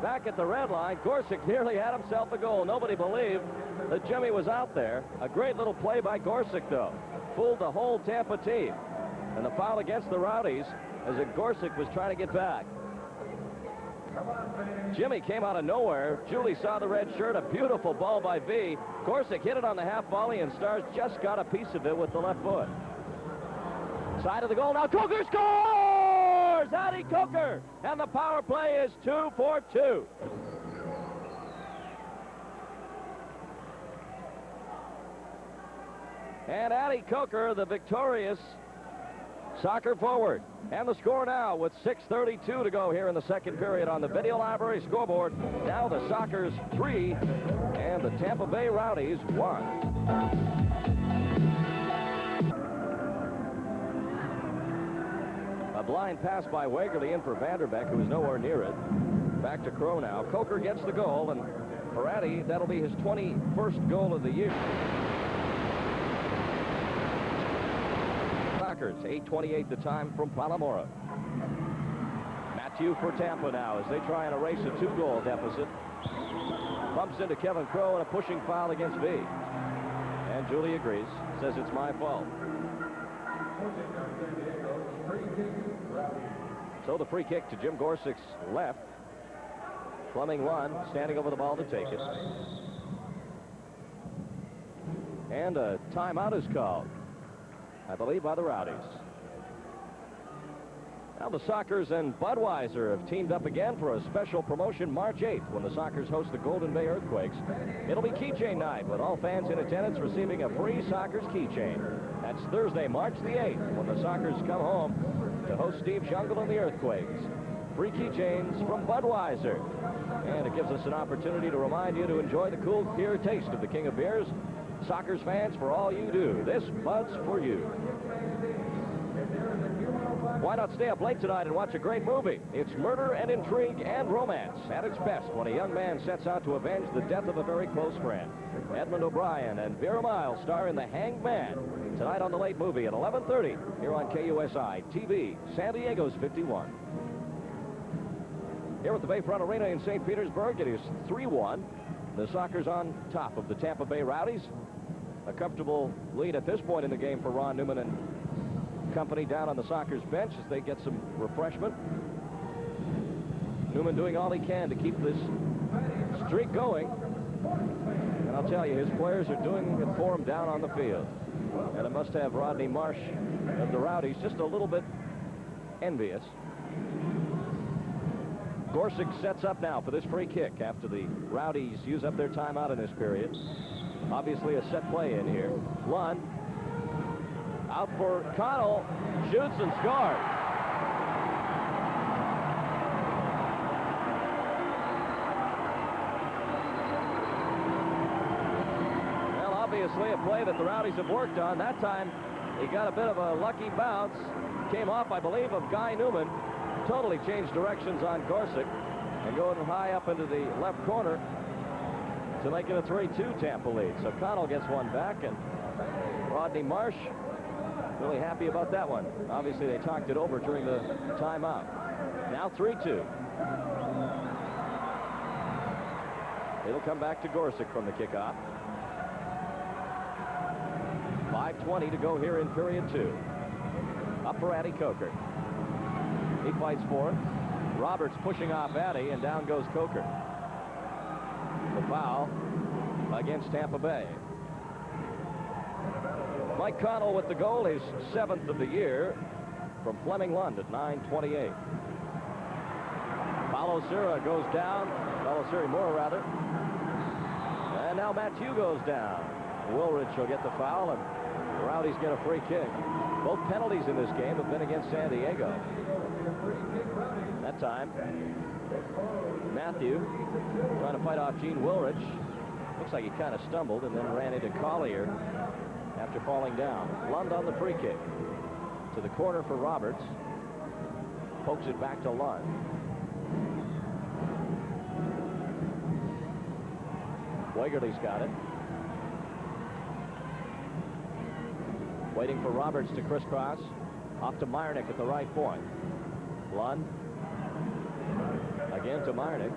back at the red line. Gorsic nearly had himself a goal. Nobody believed that Jimmy was out there. A great little play by Gorsic, though. Fooled the whole Tampa team. And the foul against the Rowdies as Gorsic was trying to get back. Jimmy came out of nowhere. Julie saw the red shirt. A beautiful ball by V. Gorsic hit it on the half volley, and Stars just got a piece of it with the left foot. Side of the goal. Now Coker scores! Addy Coker! And the power play is 2-4-2. And Addy Coker, the victorious soccer forward. And the score now with 6:32 to go here in the second period on the Video Library scoreboard. Now the Sockers 3 and the Tampa Bay Rowdies 1. A blind pass by Wagerly in for Vanderbeck, who was nowhere near it. Back to Crow now. Coker gets the goal, and for Addy, that'll be his 21st goal of the year. Sockers, 8:28 the time from Palamora. Mathieu for Tampa now as they try and erase a 2-goal deficit. Bumps into Kevin Crow and a pushing foul against V. And Julie agrees, says it's my fault. So the free kick to Jim Gorsic's left. Fleming Lund standing over the ball to take it. And a timeout is called, I believe, by the Rowdies. Now the Sockers and Budweiser have teamed up again for a special promotion March 8th when the Sockers host the Golden Bay Earthquakes. It'll be keychain night with all fans in attendance receiving a free Sockers keychain. That's Thursday, March the 8th, when the Sockers come home to host Steve Jungle and the Earthquakes. Free keychains from Budweiser. And it gives us an opportunity to remind you to enjoy the cool beer taste of the King of Beers. Sockers fans, for all you do, this Bud's for you. Why not stay up late tonight and watch a great movie? It's murder and intrigue and romance at its best when a young man sets out to avenge the death of a very close friend. Edmund O'Brien and Vera Miles star in The Hanged Man tonight on the late movie at 11:30 here on KUSI TV, San Diego's 51. Here at the Bayfront Arena in St. Petersburg, it is 3-1. The Sockers on top of the Tampa Bay Rowdies. A comfortable lead at this point in the game for Ron Newman and company down on the Sockers bench as they get some refreshment. Newman doing all he can to keep this streak going. And I'll tell you, his players are doing it for him down on the field. And it must have Rodney Marsh of the Rowdies just a little bit envious. Gorsuch sets up now for this free kick after the Rowdies use up their timeout in this period. Obviously a set play in here. Lund out for Connell, shoots and scores. Well, obviously a play that the Rowdies have worked on. That time he got a bit of a lucky bounce. Came off, I believe, of Guy Newman. Totally changed directions on Gorsuch and going high up into the left corner to make it a 3-2 Tampa lead. So Connell gets one back, and Rodney Marsh really happy about that one. Obviously, they talked it over during the timeout. Now 3-2. It'll come back to Gorsuch from the kickoff. 5:20 to go here in period 2. Up for Addy Coker. He fights for it. Roberts pushing off Addy, and down goes Coker. The foul against Tampa Bay. Mike Connell with the goal, his 7th of the year from Fleming Lund at 9:28. Paulo Sira goes down. Paulo Siri Moore, rather. And now Mathieu goes down. Wilridge will get the foul, and the Rowdies get a free kick. Both penalties in this game have been against San Diego. That time, Mathieu trying to fight off Gene Wilridge. Looks like he kind of stumbled and then ran into Collier after falling down. Lund on the free kick. To the corner for Roberts. Pokes it back to Lund. Wegerle's got it. Waiting for Roberts to crisscross. Off to Meyernick at the right point. Lund. Again to Meyernick.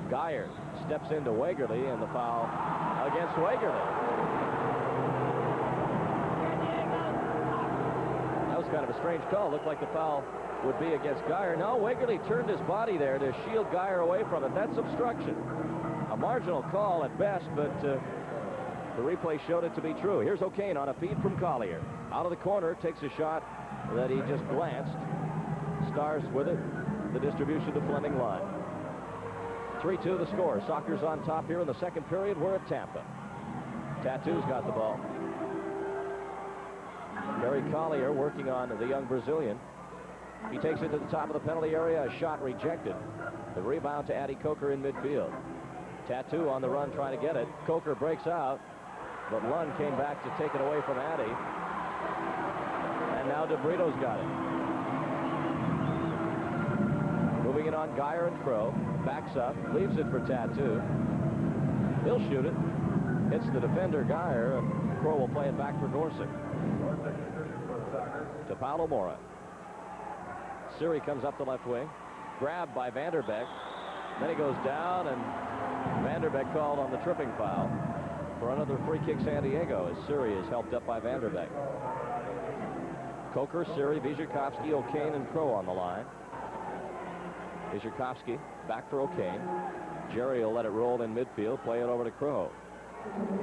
Geyer steps into Wegerle, and the foul against Wegerle. That was kind of a strange call. Looked like the foul would be against Geyer. No, Wegerle turned his body there to shield Geyer away from it. That's obstruction. A marginal call at best, but the replay showed it to be true. Here's O'Kane on a feed from Collier. Out of the corner, takes a shot that he just glanced. Stars with it. The distribution to Fleming Lund. 3-2 the score. Sockers on top here in the second period. We're at Tampa. Tattoo's got the ball. Barry Collier working on the young Brazilian. He takes it to the top of the penalty area. A shot rejected. The rebound to Addy Coker in midfield. Tattoo on the run trying to get it. Coker breaks out, but Lund came back to take it away from Addy. And now DeBrito's got it. Moving it on Geyer and Crow. Backs up, leaves it for Tattoo. He'll shoot it. Hits the defender Geyer, and Crow will play it back for Gorsuch. To Paulo Mora. Siri comes up the left wing. Grabbed by Vanderbeek. Then he goes down, and Vanderbeek called on the tripping foul for another free kick San Diego as Siri is helped up by Vanderbeek. Coker, Siri, Wierzchowski, O'Kane, and Crow on the line. Wierzchowski back for O'Kane. Jerry will let it roll in midfield, play it over to Crow.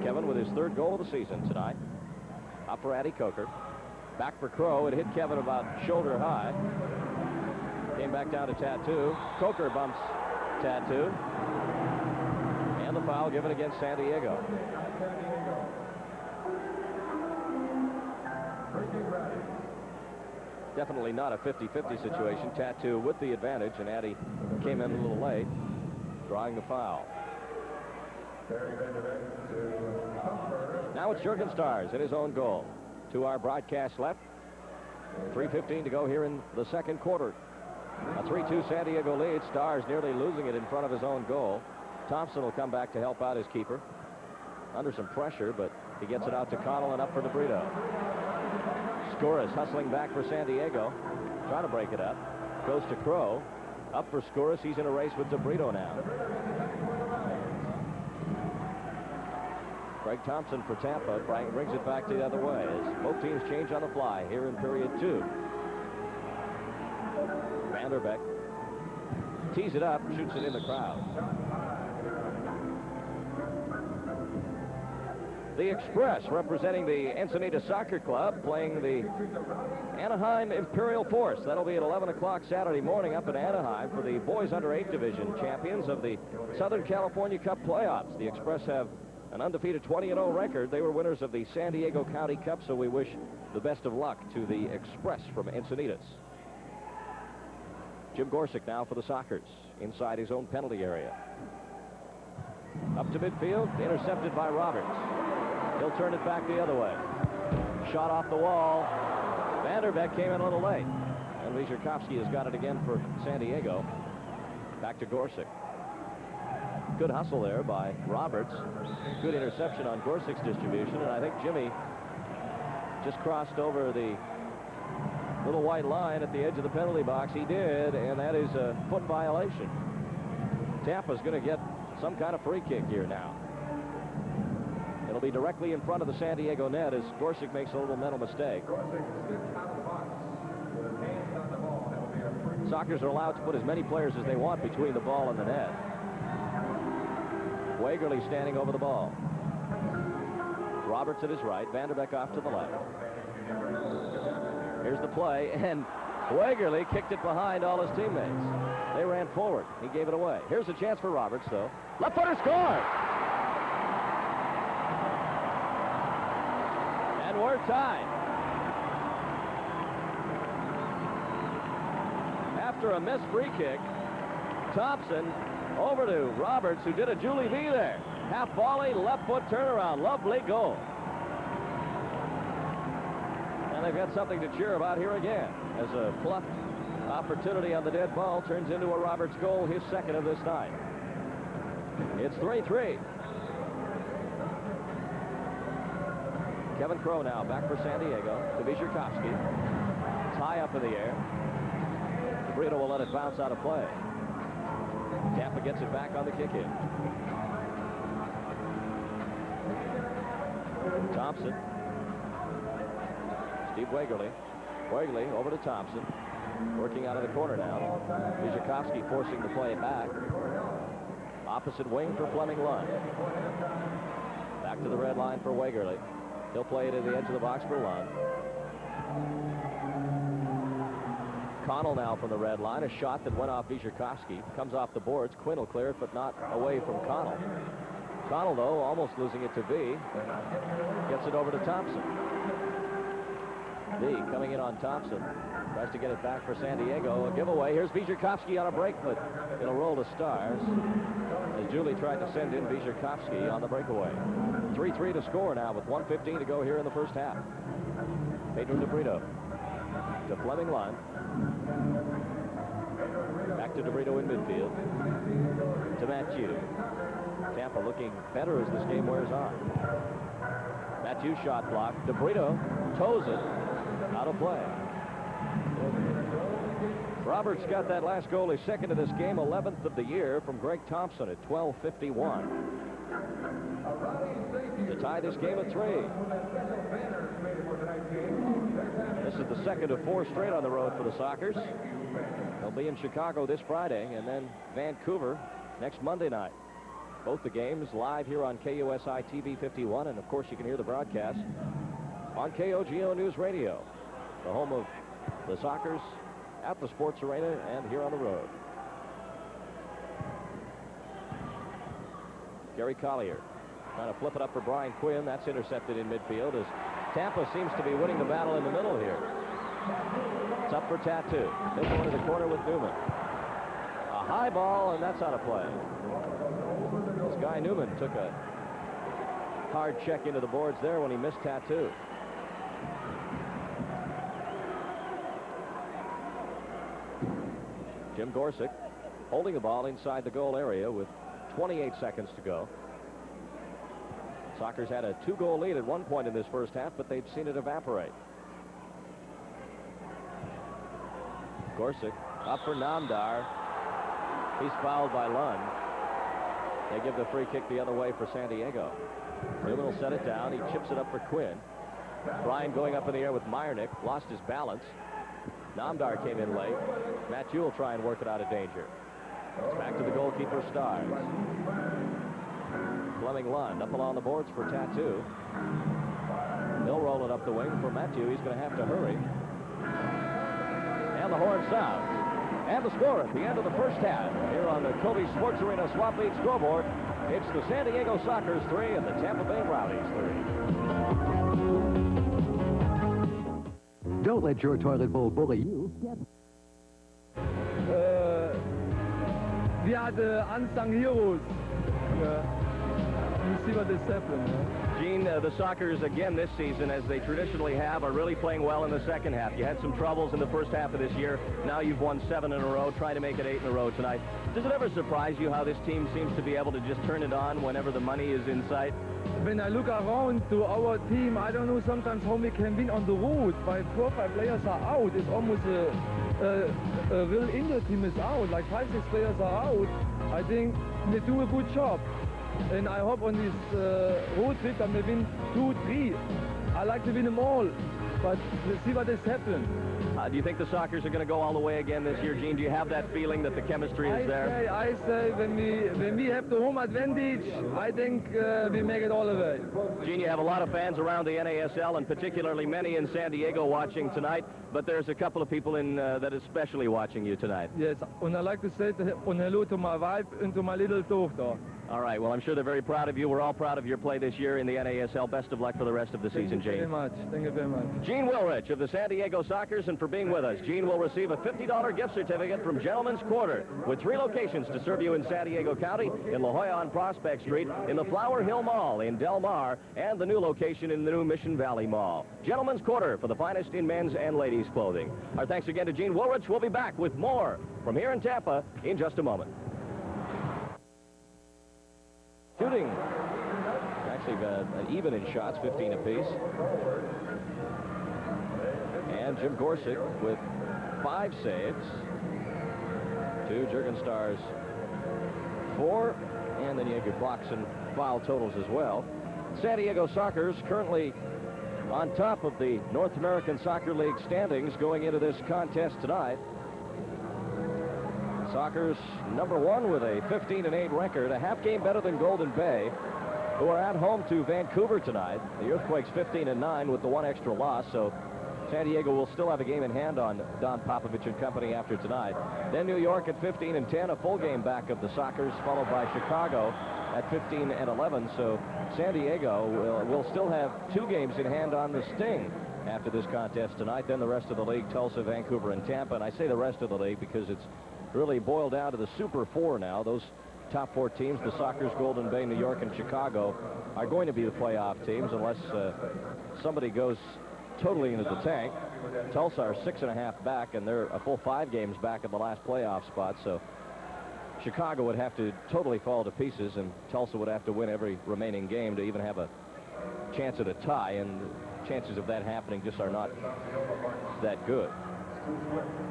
Kevin with his 3rd goal of the season tonight. Up for Addy Coker. Back for Crow. It hit Kevin about shoulder high. Came back down to Tattoo. Coker bumps Tattoo. And the foul given against San Diego. Definitely not a 50-50 situation. Tattoo with the advantage, and Addy came in a little late, drawing the foul. Now it's Jurgen Stars in his own goal. To our broadcast left, 3:15 to go here in the second quarter. A 3-2 San Diego lead. Stars nearly losing it in front of his own goal. Thompson will come back to help out his keeper. Under some pressure, but he gets it out to Connell and up for DeBrito. Skouras hustling back for San Diego. Trying to break it up. Goes to Crow. Up for Skouras. He's in a race with DeBrito now. Greg Thompson for Tampa. Frank brings it back the other way as both teams change on the fly here in period 2. Vanderbeck tees it up, shoots it in the crowd. The Express, representing the Encinitas Soccer Club, playing the Anaheim Imperial Force. That'll be at 11 o'clock Saturday morning up in Anaheim for the boys under 8 division champions of the Southern California Cup playoffs. The Express have an undefeated 20-0 record. They were winners of the San Diego County Cup, so we wish the best of luck to the Express from Encinitas. Jim Gorsuch now for the Sockers, inside his own penalty area. Up to midfield, intercepted by Roberts. He'll turn it back the other way. Shot off the wall. Vanderbeck came in a little late. And Wyszykowski has got it again for San Diego. Back to Gorsuch. Good hustle there by Roberts. Good interception on Gorsuch's distribution. And I think Jimmy just crossed over the little white line at the edge of the penalty box. He did, and that is a foot violation. Tampa's going to get some kind of free kick here now. It'll be directly in front of the San Diego net as Gorsuch makes a little mental mistake. Sockers are allowed to put as many players as they want between the ball and the net. Wagerly standing over the ball. Roberts at his right, Vanderbeck off to the left. Here's the play, and Wagerly kicked it behind all his teammates. They ran forward. He gave it away. Here's a chance for Roberts, though. Left footer scored! And we're tied. After a missed free kick, Thompson over to Roberts, who did a Julie V there. Half volley, left foot turnaround. Lovely goal. And they've got something to cheer about here again, as a plucked opportunity on the dead ball turns into a Roberts goal, his second of this night. It's 3-3. Kevin Crow now back for San Diego to Wyszykowski. It's high up in the air. DeBrito will let it bounce out of play. Tampa gets it back on the kick-in. Thompson. Steve Wagerly. Wagerly over to Thompson. Working out of the corner now. Wyszykowski forcing the play back. Opposite wing for Fleming Lund. Back to the red line for Wagerly. He'll play it at the edge of the box for Lund. Connell now from the red line. A shot that went off Wyszykowski. Comes off the boards. Quinn will clear it, but not away from Connell. Connell, though, almost losing it to V. Gets it over to Thompson. V coming in on Thompson. Tries to get it back for San Diego. A giveaway. Here's Wyszykowski on a break, but it'll roll to Stars. As Julie tried to send in Wyszykowski on the breakaway. 3-3 to score now with 1:15 to go here in the first half. Pedro DeBrito to Fleming Lund. Back to DeBrito in midfield. To Matthew. Tampa looking better as this game wears on. Matthew shot blocked. DeBrito toes it. Out of play. Roberts got that last goal, his second of this game, 11th of the year from Greg Thompson at 12:51. To tie this game at 3. This is the second of 4 straight on the road for the Sockers. They'll be in Chicago this Friday and then Vancouver next Monday night. Both the games live here on KUSI TV 51, and of course you can hear the broadcast on KOGO News Radio, the home of the Sockers at the Sports Arena and here on the road. Gary Collier trying to flip it up for Brian Quinn. That's intercepted in midfield as Tampa seems to be winning the battle in the middle here. It's up for Tattoo. He'll go into the corner with Newman. A high ball, and that's out of play. This guy Newman took a hard check into the boards there when he missed Tattoo. Jim Gorsuch holding the ball inside the goal area with 28 seconds to go. Sockers had a 2-goal lead at one point in this first half, but they'd seen it evaporate. Gorsuch up for Namdar. He's fouled by Lund. They give the free kick the other way for San Diego. Newman will set it down. He chips it up for Quinn. Bryan going up in the air with Meyernick. Lost his balance. Namdar came in late. Mathieu will try and work it out of danger. It's back to the goalkeeper, Stars. Fleming Lund up along the boards for Tattoo. They'll roll it up the wing for Mathieu. He's going to have to hurry. And the horn sounds. And the score at the end of the first half here on the Kobe Sports Arena Swap Meet scoreboard. It's the San Diego Sockers 3 and the Tampa Bay Rowdies 3. Don't let your toilet bowl bully you. We are the unsung heroes. You see what is happening. Gene, the Sockers again this season, as they traditionally have, are really playing well in the second half. You had some troubles in the first half of this year. Now you've won 7 in a row, trying to make it 8 in a row tonight. Does it ever surprise you how this team seems to be able to just turn it on whenever the money is in sight? When I look around to our team, I don't know sometimes how we can win on the road. While 4 or 5 players are out, it's almost a real India team is out. Like 5 or 6 players are out. I think they do a good job. And I hope on this road trip I may win 2, 3. I like to win them all, but let's see what has happened. Do you think the Sockers are going to go all the way again this year, Gene? Do you have that feeling that the chemistry is there? I say when we have the home advantage, I think we make it all the way. Gene, you have a lot of fans around the NASL, and particularly many in San Diego watching tonight, but there's a couple of people in that especially watching you tonight. Yes, and I like to say hello to my wife and to my little daughter. All right, well, I'm sure they're very proud of you. We're all proud of your play this year in the NASL. Best of luck for the rest of the season, Gene. Thank you very much. Thank you very much. Gene Wilrich of the San Diego Sockers, and for being with us. Gene will receive a $50 gift certificate from Gentleman's Quarter with 3 locations to serve you in San Diego County, in La Jolla on Prospect Street, in the Flower Hill Mall in Del Mar, and the new location in the new Mission Valley Mall. Gentleman's Quarter for the finest in men's and ladies' clothing. Our thanks again to Gene Wilrich. We'll be back with more from here in Tampa in just a moment. Shooting, actually even in shots, 15 apiece. And Jim Gorsuch with 5 saves. 2, Juergenstar's 4, and then you have your blocks and foul totals as well. San Diego Sockers currently on top of the North American Soccer League standings going into this contest tonight. Sockers number 1 with a 15-8 record, a half game better than Golden Bay, who are at home to Vancouver tonight. The Earthquakes 15-9 with the 1 extra loss, so San Diego will still have a game in hand on Don Popovich and company after tonight. Then New York at 15-10, a full game back of the Sockers, followed by Chicago at 15-11. So San Diego will still have 2 games in hand on the Sting after this contest tonight. Then the rest of the league, Tulsa, Vancouver, and Tampa. And I say the rest of the league because it's really boiled down to the Super 4 now. Those top 4 teams, the Sockers, Golden Bay, New York, and Chicago, are going to be the playoff teams unless somebody goes totally into the tank. Tulsa are 6.5 back, and they're a full 5 games back of the last playoff spot, so Chicago would have to totally fall to pieces, and Tulsa would have to win every remaining game to even have a chance at a tie, and the chances of that happening just are not that good.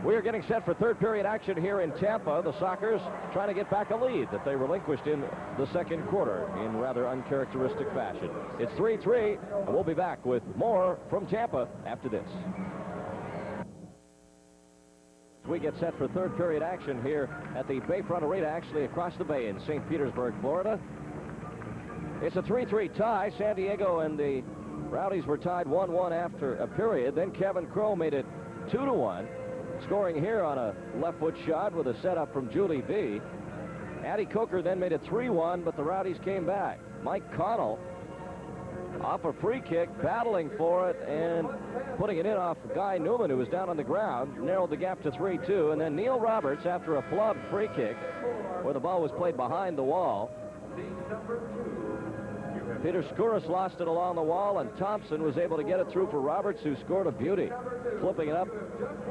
We are getting set for third period action here in Tampa. The Sockers trying to get back a lead that they relinquished in the second quarter in rather uncharacteristic fashion. It's 3-3, and we'll be back with more from Tampa after this. We get set for third period action here at the Bayfront Arena, actually across the bay in St. Petersburg, Florida. It's a 3-3 tie. San Diego and the Rowdies were tied 1-1 after a period. Then Kevin Crow made it 2-1, scoring here on a left foot shot with a setup from Julie V. Addie Coker then made it 3-1, but the Rowdies came back. Mike Connell off a free kick, battling for it and putting it in off Guy Newman, who was down on the ground, narrowed the gap to 3-2. And then Neil Roberts, after a flub free kick where the ball was played behind the wall, Peter Skouras lost it along the wall, and Thompson was able to get it through for Roberts, who scored a beauty, flipping it up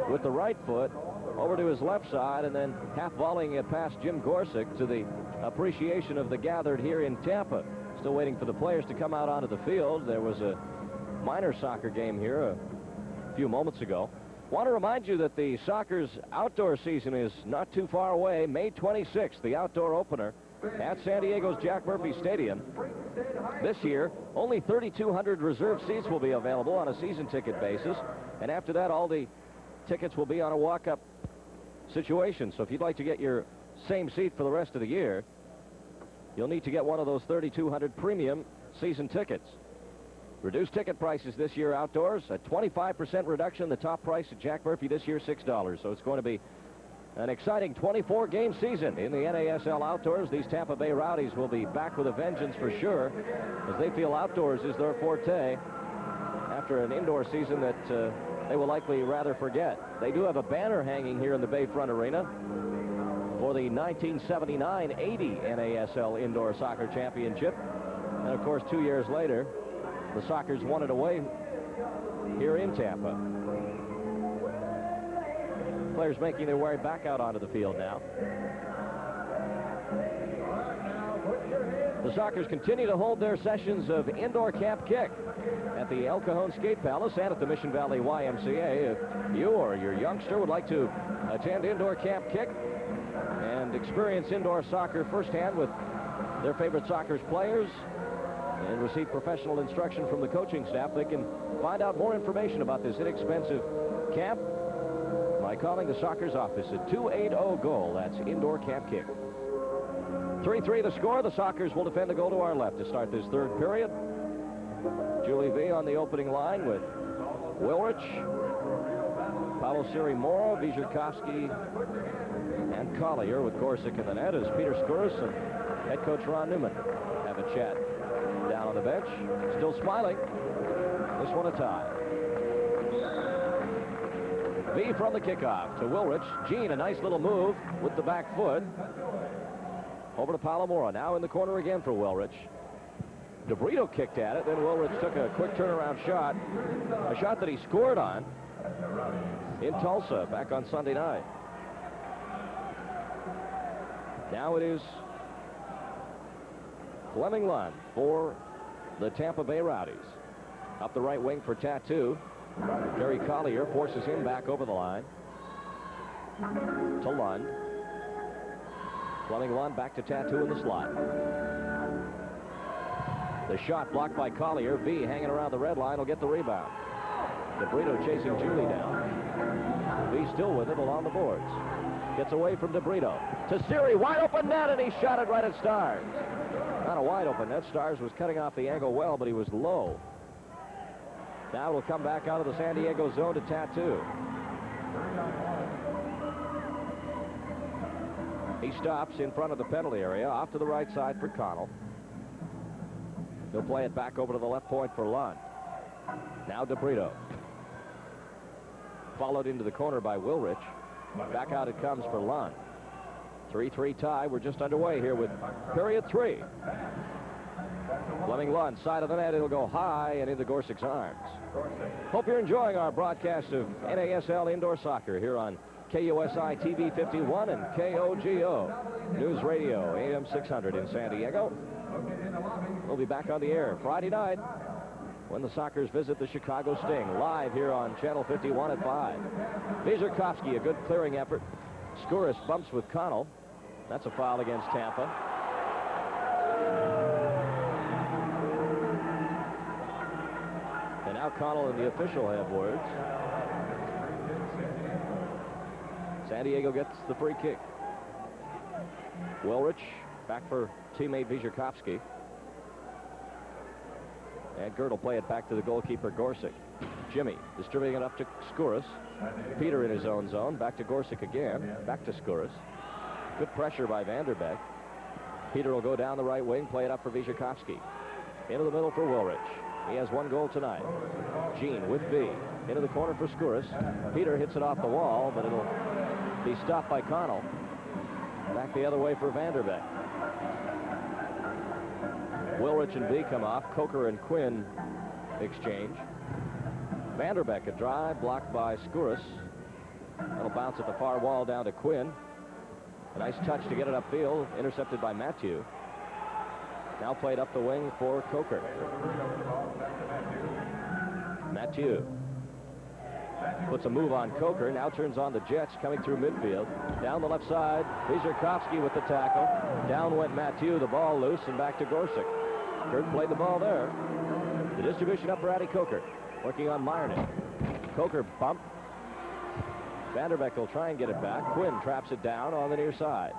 with the right foot over to his left side and then half volleying it past Jim Gorsuch to the appreciation of the gathered here in Tampa. Still waiting for the players to come out onto the field. There was a minor soccer game here a few moments ago. Want to remind you that the soccer's outdoor season is not too far away. May 26th, the outdoor opener at San Diego's Jack Murphy Stadium. This year, only 3,200 reserve seats will be available on a season ticket basis. And after that, all the tickets will be on a walk-up situation. So if you'd like to get your same seat for the rest of the year, you'll need to get one of those 3,200 premium season tickets. Reduced ticket prices this year outdoors, a 25% reduction. The top price at Jack Murphy this year, $6. So it's going to be an exciting 24-game season in the NASL outdoors. These Tampa Bay Rowdies will be back with a vengeance for sure, as they feel outdoors is their forte after an indoor season that they will likely rather forget. They do have a banner hanging here in the Bayfront Arena for the 1979-80 NASL Indoor Soccer Championship. And of course, 2 years later, the Sockers won it away here in Tampa. Players making their way back out onto the field now. The Sockers continue to hold their sessions of indoor camp kick at the El Cajon Skate Palace and at the Mission Valley YMCA. If you or your youngster would like to attend indoor camp kick and experience indoor soccer firsthand with their favorite Sockers players and receive professional instruction from the coaching staff, they can find out more information about this inexpensive camp by calling the Sockers office at 280-GOAL. That's indoor camp kick. 3-3 the score. The Sockers will defend the goal to our left to start this third period. Julie V on the opening line with Wilrich, Paulo Siri Mora, Vizierkowski, and Collier with Gorsuch in the net as Peter Skouras and head coach Ron Newman have a chat down on the bench. Still smiling. This one a tie. V from the kickoff to Wilrich. Gene, a nice little move with the back foot. Over to Palomora. Now in the corner again for Wilrich. DeBrito kicked at it. Then Wilrich took a quick turnaround shot. A shot that he scored on in Tulsa back on Sunday night. Now it is Fleming Lund for the Tampa Bay Rowdies. Up the right wing for Tattoo. Terry Collier forces him back over the line to Lund. Fleming Lund back to Tattoo in the slot. The shot blocked by Collier. V hanging around the red line will get the rebound. DeBrito chasing Julie down. V still with it along the boards. Gets away from DeBrito to Siri, wide open net, and he shot it right at Stars. Not a wide open net. Stars was cutting off the angle well, but he was low. Now it'll come back out of the San Diego zone to Tattoo. He stops in front of the penalty area, off to the right side for Connell. He'll play it back over to the left point for Lund. Now DeBrito. Followed into the corner by Wilrich. Back out it comes for Lund. 3-3 tie. We're just underway here with period 3. Fleming Lund, side of the net. It'll go high and into Gorsuch's arms. Hope you're enjoying our broadcast of NASL indoor soccer here on KUSI TV 51 and KOGO News Radio AM 600 in San Diego. We'll be back on the air Friday night when the Sockers visit the Chicago Sting, live here on Channel 51 at 5. Vizierkowski, a good clearing effort. Skouras bumps with Connell. That's a foul against Tampa. And now Connell and the official have words. San Diego gets the free kick. Wilrich back for teammate Vizierkowski. And Gert will play it back to the goalkeeper, Gorsuch. Jimmy distributing it up to Skouras. Peter in his own zone. Back to Gorsuch again. Back to Skouras. Good pressure by Vanderbeek. Peter will go down the right wing, play it up for Vizierkowski. Into the middle for Wilrich. He has one goal tonight. Gene with V. Into the corner for Skouras. Peter hits it off the wall, but it'll be stopped by Connell. Back the other way for Vanderbeek. Wilrich and V come off. Coker and Quinn exchange. Vanderbeek a drive blocked by Skouras. That'll bounce at the far wall down to Quinn. A nice touch to get it upfield, intercepted by Matthew. Now played up the wing for Coker. Matthew puts a move on Coker, now turns on the Jets coming through midfield. Down the left side, Vyzerkovsky with the tackle. Down went Matthew, the ball loose, and back to Gorsuch. Kurt played the ball there. The distribution up for Addy Coker, working on Meyernick. Coker bump. Vanderbeek will try and get it back. Quinn traps it down on the near side.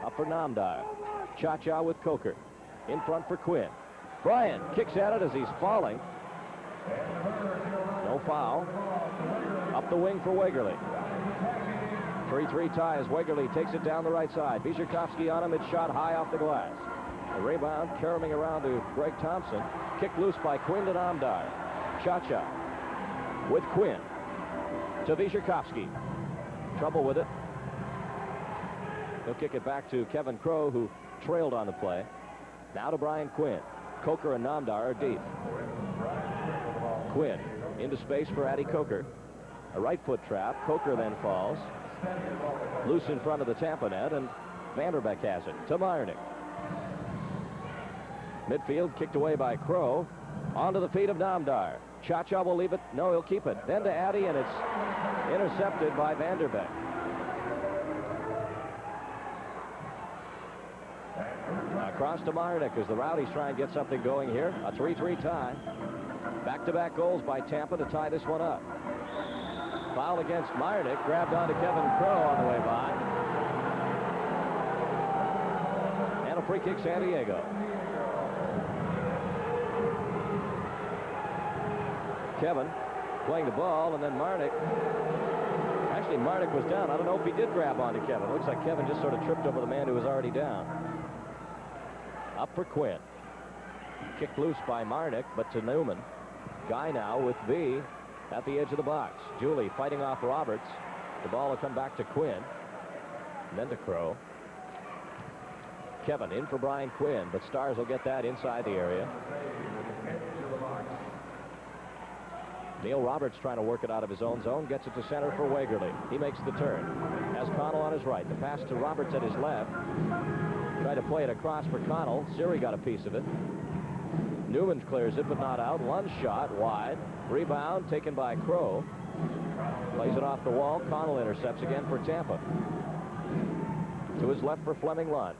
Up for Namdar. Cha-Cha with Coker. In front for Quinn. Bryant kicks at it as he's falling. No foul. Up the wing for Wegerle. 3-3 tie as Wegerle takes it down the right side. Vyzerkovsky on him. It's shot high off the glass. A rebound caroming around to Greg Thompson. Kicked loose by Quinn to Namdar. Cha-Cha with Quinn to Vyzerkovsky. Trouble with it. He'll kick it back to Kevin Crow, who trailed on the play. Now to Brian Quinn. Coker and Namdar are deep. Quinn into space for Addy Coker. A right foot trap. Coker then falls. Loose in front of the Tampa net, and Vanderbeek has it to Meyernick. Midfield kicked away by Crow. Onto the feet of Namdar. Cha-Cha will leave it. No, he'll keep it. Then to Addy, and it's intercepted by Vanderbeek. Across to Meyernick as the Rowdies try and get something going here. A 3-3 tie. Back-to-back goals by Tampa to tie this one up. Foul against Meyernick. Grabbed onto Kevin Crow on the way by. And a free kick, San Diego. Kevin playing the ball, and then Meyernick. Actually, Meyernick was down. I don't know if he did grab onto Kevin. Looks like Kevin just sort of tripped over the man who was already down. Up for Quinn. Kicked loose by Meyernick, but to Newman. Guy now with V at the edge of the box. Julie fighting off Roberts. The ball will come back to Quinn. And then to Crow. Kevin in for Brian Quinn, but Stars will get that inside the area. Neil Roberts trying to work it out of his own zone. Gets it to center for Wegerle. He makes the turn. Has Connell on his right. The pass to Roberts at his left. Tried to play it across for Connell. Siri got a piece of it. Newman clears it, but not out. Lund's shot wide. Rebound taken by Crow. Plays it off the wall. Connell intercepts again for Tampa. To his left for Fleming Lund.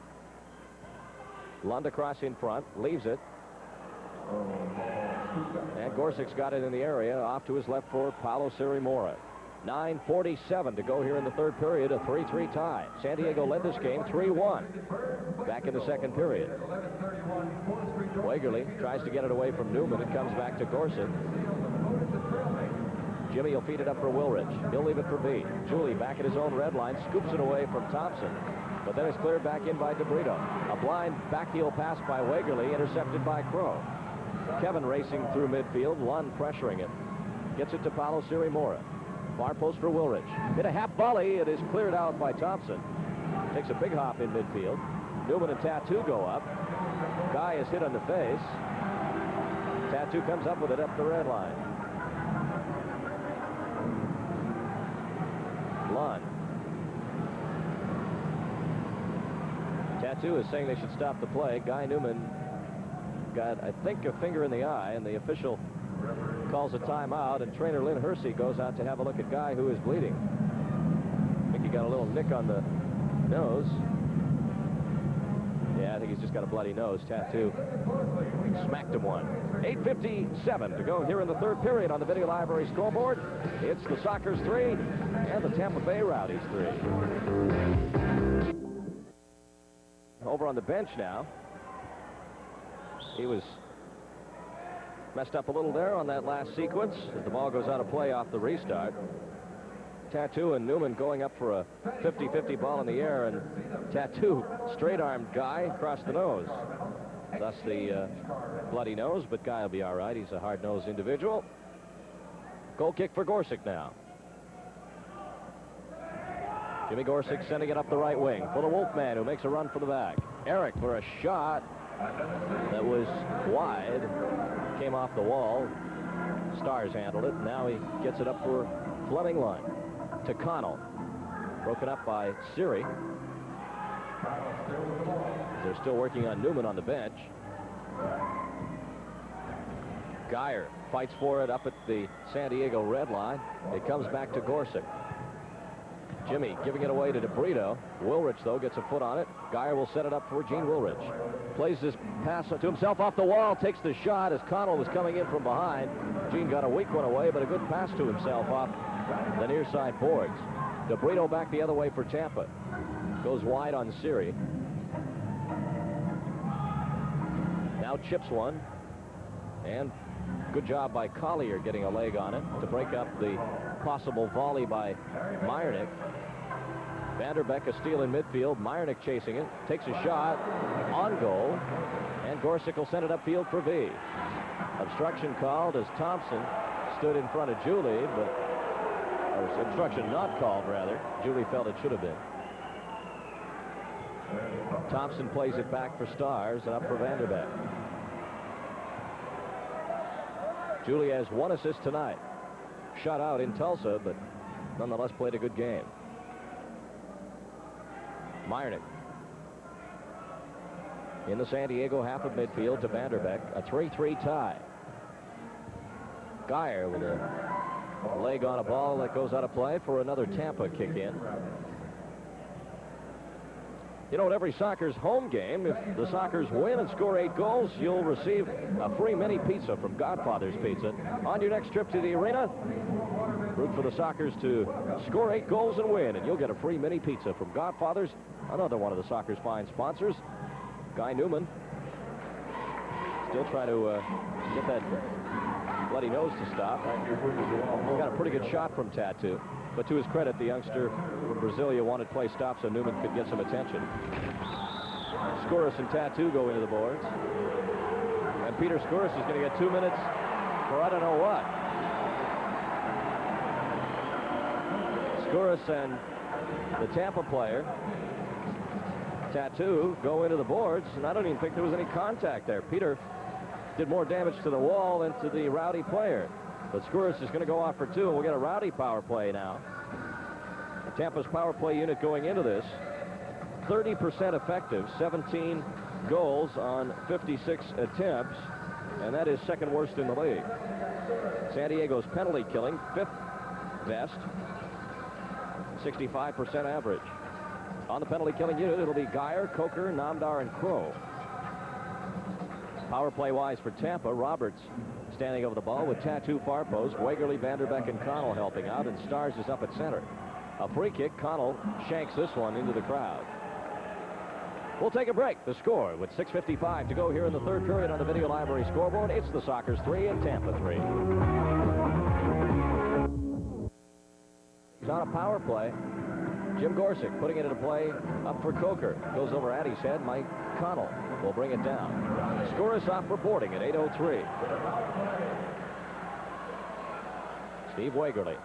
Lund across in front. Leaves it. And Gorsuch's got it in the area. Off to his left for Paulo Sirimora. 9:47 to go here in the third period. A 3-3 tie. San Diego led this game 3-1. Back in the second period. Wegerle tries to get it away from Newman. It comes back to Gorsuch. Jimmy will feed it up for Wilrich. He'll leave it for B. Julie back at his own red line. Scoops it away from Thompson. But then it's cleared back in by DeBrito. A blind backheel pass by Wegerle. Intercepted by Crow. Kevin racing through midfield. Lund pressuring him. Gets it to Paulo Sirimora. Far post for Wilrich. Hit a half volley. It is cleared out by Thompson. Takes a big hop in midfield. Newman and Tattoo go up. Guy is hit on the face. Tattoo comes up with it up the red line. Lund. Tattoo is saying they should stop the play. Guy Newman got, I think, a finger in the eye, and the official calls a timeout, and trainer Lynn Hersey goes out to have a look at Guy, who is bleeding. I think he got a little nick on the nose. Yeah, I think he's just got a bloody nose. Tattoo smacked him one. 8:57 to go here in the third period on the Video Library scoreboard. It's the Sockers 3 and the Tampa Bay Rowdies 3. Over on the bench now. He was messed up a little there on that last sequence as the ball goes out of play off the restart. Tattoo and Newman going up for a 50-50 ball in the air, and Tattoo straight-armed Guy across the nose. Thus the bloody nose, but Guy will be all right. He's a hard-nosed individual. Goal kick for Gorsuch now. Jimmy Gorsuch sending it up the right wing for the Wolfman, who makes a run for the back. Eric for a shot that was wide. Came off the wall. Stars handled it. Now he gets it up for Fleming Lund. to Connell. Broken up by Siri. They're still working on Newman on the bench. Geyer fights for it up at the San Diego red line. It comes back to Gorsuch. Jimmy giving it away to DeBrito. Woolrich, though, gets a foot on it. Geyer will set it up for Gene Woolrich. Plays this pass to himself off the wall, takes the shot as Connell was coming in from behind. Gene got a weak one away, but a good pass to himself off the near side boards. DeBrito back the other way for Tampa. Goes wide on Siri. Now chips one. And good job by Collier getting a leg on it to break up the possible volley by Meyernick. Vanderbeck a steal in midfield. Meyernick chasing it. Takes a shot on goal. And Gorsuch will send it upfield for V. Obstruction called as Thompson stood in front of Julie, but or obstruction not called, rather. Julie felt it should have been. Thompson plays it back for Stars and up for Vanderbeck. Julie has 1 assist tonight. Shut out in Tulsa, but nonetheless played a good game. Meyernick in the San Diego half of midfield to Vanderbeck. A 3-3 tie. Geyer with a leg on a ball that goes out of play for another Tampa kick in. You know, at every Sockers home game, if the Sockers win and score 8 goals, you'll receive a free mini pizza from Godfather's Pizza. On your next trip to the arena, root for the Sockers to score 8 goals and win, and you'll get a free mini pizza from Godfather's, another one of the Sockers' fine sponsors. Guy Newman still trying to get that bloody nose to stop. Got a pretty good shot from Tattoo. But to his credit, the youngster from Brasilia wanted play stopped so Newman could get some attention. Skouras and Tattoo go into the boards. And Peter Skouras is going to get 2 minutes for I don't know what. Skouras and the Tampa player, Tattoo, go into the boards, and I don't even think there was any contact there. Peter did more damage to the wall than to the Rowdy player. But Skouras is going to go off for 2, and we'll get a Rowdy power play now. Tampa's power play unit going into this, 30% effective, 17 goals on 56 attempts, and that is second worst in the league. San Diego's penalty killing, 5th best, 65% average. On the penalty killing unit, it'll be Geyer, Coker, Namdar, and Crow. Power play wise for Tampa, Roberts standing over the ball with Tattoo far post, Wegerle, Vanderbeck, and Connell helping out, and Stars is up at center. A free kick, Connell shanks this one into the crowd. We'll take a break. The score with 6:55 to go here in the third period on the Video Library scoreboard. It's the Sockers 3 and Tampa 3. It's on a power play. Jim Gorsuch putting it into play up for Coker. Goes over Addy's head. Mike Connell will bring it down. Skouras off reporting at 8:03. Steve Wegerle.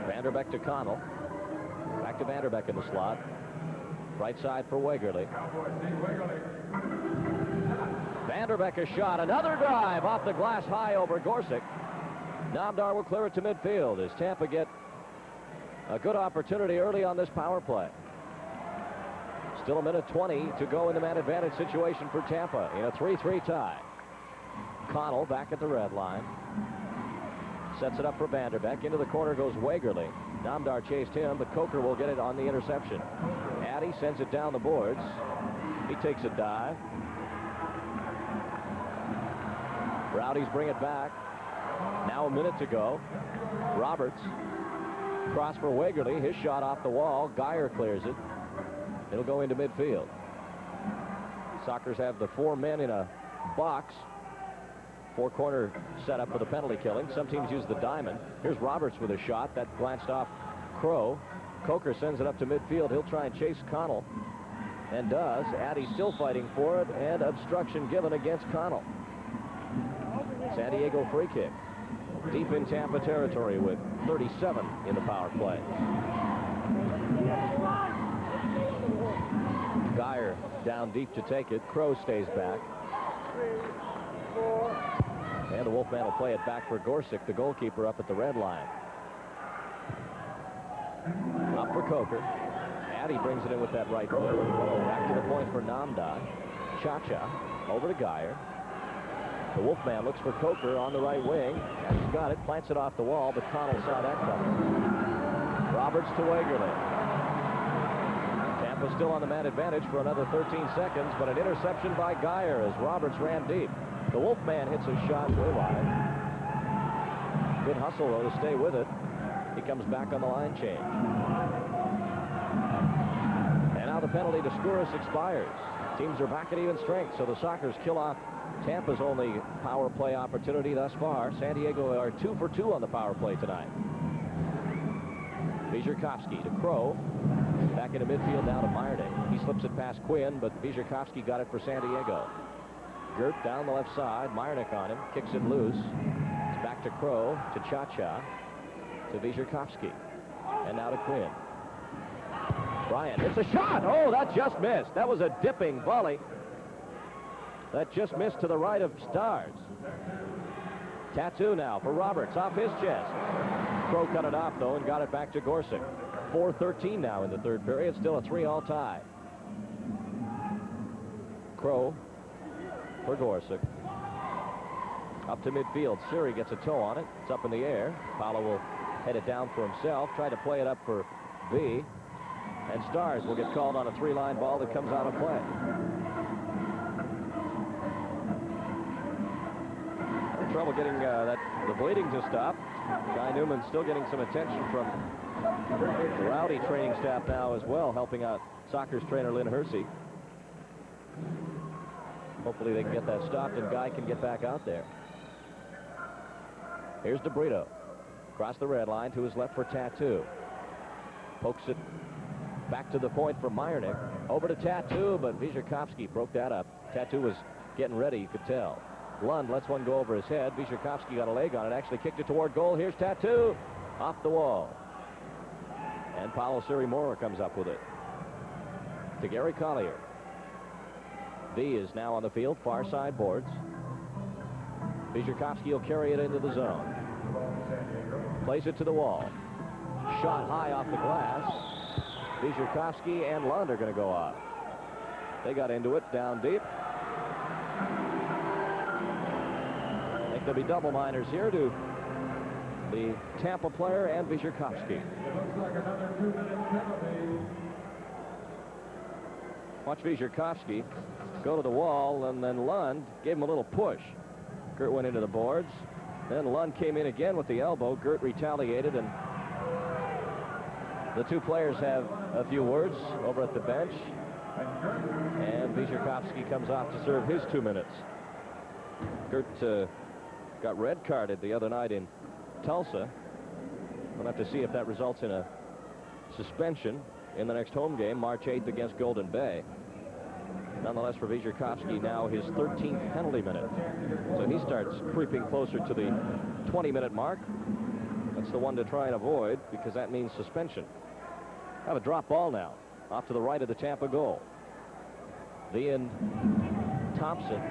Vanderbeck to Connell. Back to Vanderbeck in the slot. Right side for Wegerle. Vanderbeck a shot. Another drive off the glass high over Gorsuch. Namdar will clear it to midfield as Tampa get a good opportunity early on this power play. Still 1:20 to go in the man advantage situation for Tampa in a 3-3 tie. Connell back at the red line. Sets it up for Vanderbeck. Into the corner goes Wegerle. Namdar chased him, but Coker will get it on the interception. Addy sends it down the boards. He takes a dive. Rowdies bring it back. Now 1 minute to go. Roberts. Cross for Wegerle. His shot off the wall. Geyer clears it. It'll go into midfield. Sockers have the 4 men in a box. 4-corner setup for the penalty killing. Some teams use the diamond. Here's Roberts with a shot. That glanced off Crow. Coker sends it up to midfield. He'll try and chase Connell. And does. Addy still fighting for it. And obstruction given against Connell. San Diego free kick. Deep in Tampa territory with 37 in the power play. Geyer down deep to take it. Crow stays back. And the Wolfman will play it back for Gorsuch, the goalkeeper up at the red line. for Coker. Addy brings it in with that right foot. Back to the point for Namdar. Cha-Cha over to Geyer. The Wolfman looks for Coker on the right wing. And he's got it. Plants it off the wall, but Connell saw that coming. Roberts to Wagerly. Tampa still on the man advantage for another 13 seconds, but an interception by Geyer as Roberts ran deep. The Wolfman hits a shot way wide. Good hustle, though, to stay with it. He comes back on the line change. And now the penalty to Skouras expires. Teams are back at even strength, so the Sockers kill off Tampa's only power play opportunity thus far. San Diego are 2 for 2 on the power play tonight. Vizierkovsky to Crow. Back into midfield now to Meyernick. He slips it past Quinn, but Vizierkovsky got it for San Diego. Gert down the left side. Meyernick on him. Kicks it loose. It's back to Crow, to Cha-Cha, to Vizierkovsky. And now to Quinn. Bryant hits a shot. Oh, that just missed. That was a dipping volley. That just missed to the right of Stars. Tattoo now for Roberts off his chest. Crow cut it off, though, and got it back to Gorsuch. 4:13 now in the third period. Still a 3-all tie. Crow for Gorsuch. Up to midfield. Siri gets a toe on it. It's up in the air. Paolo will head it down for himself. Try to play it up for V. And Stars will get called on a 3-line ball that comes out of play. Trouble getting the bleeding to stop. Guy Newman still getting some attention from the Rowdy training staff now as well, helping out Sockers trainer Lynn Hersey. Hopefully they can get that stopped and Guy can get back out there. Here's DeBrito. Across the red line to his left for Tattoo. Pokes it back to the point for Meyernick. Over to Tattoo, but Vizierkovsky broke that up. Tattoo was getting ready, you could tell. Lund lets one go over his head. Vizierkovsky got a leg on it, actually kicked it toward goal. Here's Tattoo off the wall. And Paolo Siri-Mora comes up with it. To Gary Collier. V is now on the field, far side boards. Vizierkovsky will carry it into the zone. Plays it to the wall. Shot high off the glass. Vizierkovsky and Lund are going to go off. They got into it down deep. I think there'll be double minors here to the Tampa player and Vizierkovsky. Watch Vizierkovsky go to the wall, and then Lund gave him a little push. Gert went into the boards. Then Lund came in again with the elbow. Gert retaliated, and the two players have a few words over at the bench. And Vizierkovsky comes off to serve his 2 minutes. Gert got red carded the other night in Tulsa. We'll have to see if that results in a suspension in the next home game, March 8th against Golden Bay. Nonetheless, for Vizierkovsky, now his 13th penalty minute. So he starts creeping closer to the 20-minute mark. That's the one to try and avoid, because that means suspension. Have a drop ball now, off to the right of the Tampa goal. V and Thompson.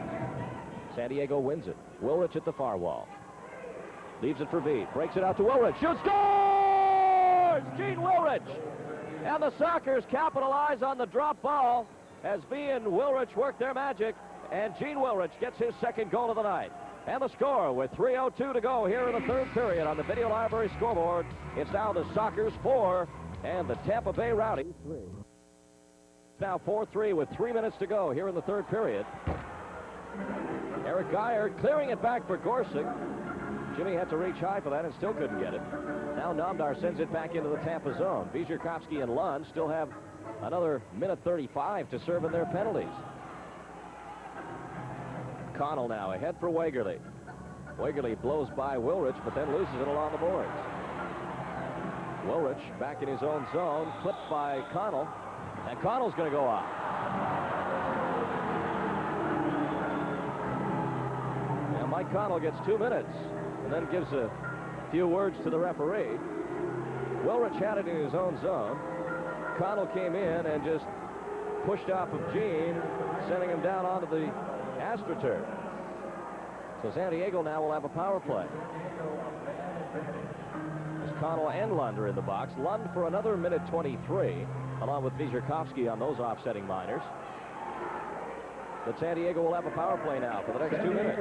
San Diego wins it. Wilrich at the far wall. Leaves it for V. Breaks it out to Wilrich. Shoots, scores! Gene Wilrich! And the Sockers capitalize on the drop ball as V and Wilrich work their magic. And Gene Wilrich gets his second goal of the night. And the score with 3:02 to go here in the third period on the Video Library scoreboard. It's now the Sockers 4 and the Tampa Bay Rowdies 3. It's now 4-3 with 3 minutes to go here in the third period. Eric Geyer clearing it back for Gorsuch. Jimmy had to reach high for that and still couldn't get it. Now Namdar sends it back into the Tampa zone. Vizierkovsky and Lund still have another minute 35 to serve in their penalties. Connell now ahead for Wagerly. Wagerly blows by Wilrich, but then loses it along the boards. Wilrich back in his own zone, clipped by Connell, and Connell's going to go off. Now Mike Connell gets 2 minutes and then gives a few words to the referee. Wilrich had it in his own zone. Connell came in and just pushed off of Gene, sending him down onto the AstroTurf. So San Diego now will have a power play. As Connell and Lund are in the box. Lund for another minute 23, along with Wierzchowski on those offsetting minors. But San Diego will have a power play now for the next 2 minutes.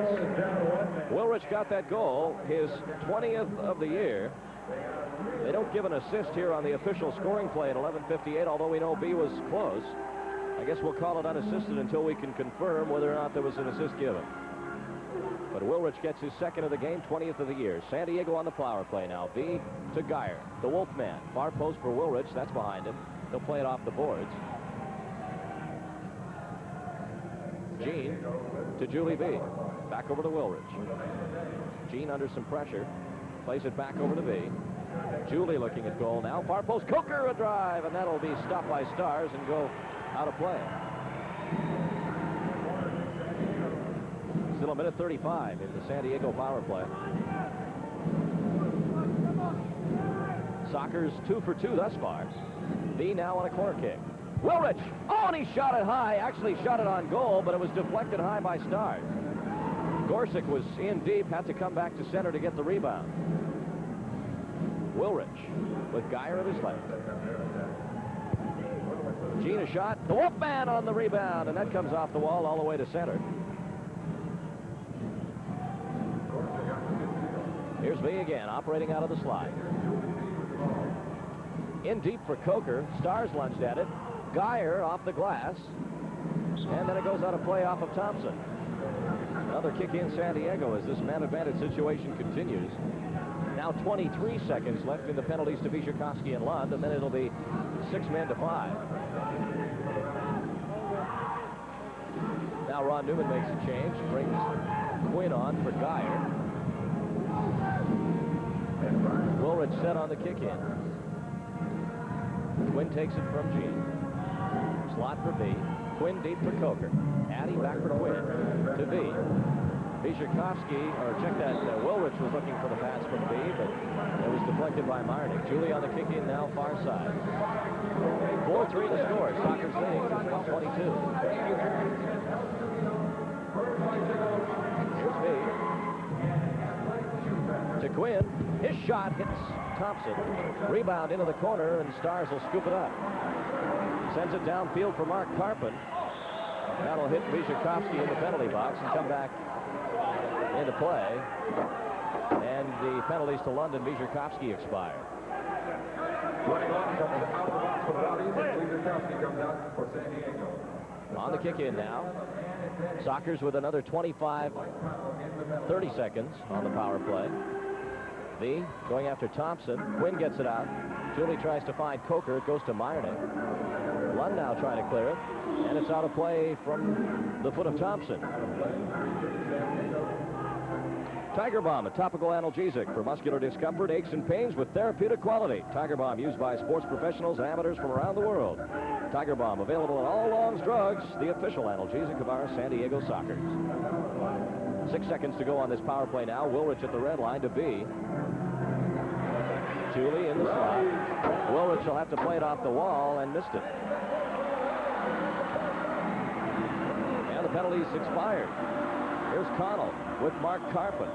Wilrich got that goal, his 20th of the year. They don't give an assist here on the official scoring play at 11:58, although we know B was close. I guess we'll call it unassisted until we can confirm whether or not there was an assist given. But Wilrich gets his second of the game, 20th of the year. San Diego on the power play now. V to Geyer, the Wolfman. Far post for Wilrich. That's behind him. He'll play it off the boards. Gene to Julie B. Back over to Wilrich. Gene under some pressure. Plays it back over to B. Julie looking at goal now. Far post. Coker a drive, and that'll be stopped by Stars and go out of play. Still a minute 35 in the San Diego power play. Sockers 2 for 2 thus far. V now on a corner kick. Wilrich! Oh, and he shot it high. Actually shot it on goal, but it was deflected high by Stars. Gorsick was in deep, had to come back to center to get the rebound. Wilrich with Geyer at his left. Gene a shot. The Wolfman on the rebound, and that comes off the wall all the way to center. Here's V again, operating out of the slide. In deep for Coker. Stars lunged at it. Geyer off the glass. And then it goes out of play off of Thompson. Another kick in San Diego as this man advantage situation continues. Now 23 seconds left in the penalties to Wierzchowski and Lund, and then it'll be 6 men to 5. Now Ron Newman makes a change, brings Quinn on for Geyer. Wilrich set on the kick in. Quinn takes it from Gene. Slot for V. Quinn deep for Coker. Addy back for Quinn to V. Wierzchowski, or check that, Wilrich was looking for the pass from V, but it was deflected by Marnick. Julie on the kick in now, far side. 4-3 to score. Sockers leading 22. Here's V. To Quinn. His shot hits Thompson. Rebound into the corner, and Stars will scoop it up. Sends it downfield for Mark Carpin. That'll hit Wierzchowski in the penalty box and come back into play. And the penalties to Lund and Wierzchowski expire. On the kick in now. Sockers with another 30 seconds on the power play. V going after Thompson. Quinn gets it out. Julie tries to find Coker. It goes to Meyernick. Lund now trying to clear it. And it's out of play from the foot of Thompson. Tiger Balm, a topical analgesic for muscular discomfort, aches, and pains with therapeutic quality. Tiger Balm used by sports professionals and amateurs from around the world. Tiger Balm available in all Long's Drugs, the official analgesic of our San Diego Sockers. 6 seconds to go on this power play now. Wilrich at the red line to B. Julie in the slot. Wilrich will have to play it off the wall and missed it. And the penalties expired. Here's Connell with Mark Carpin.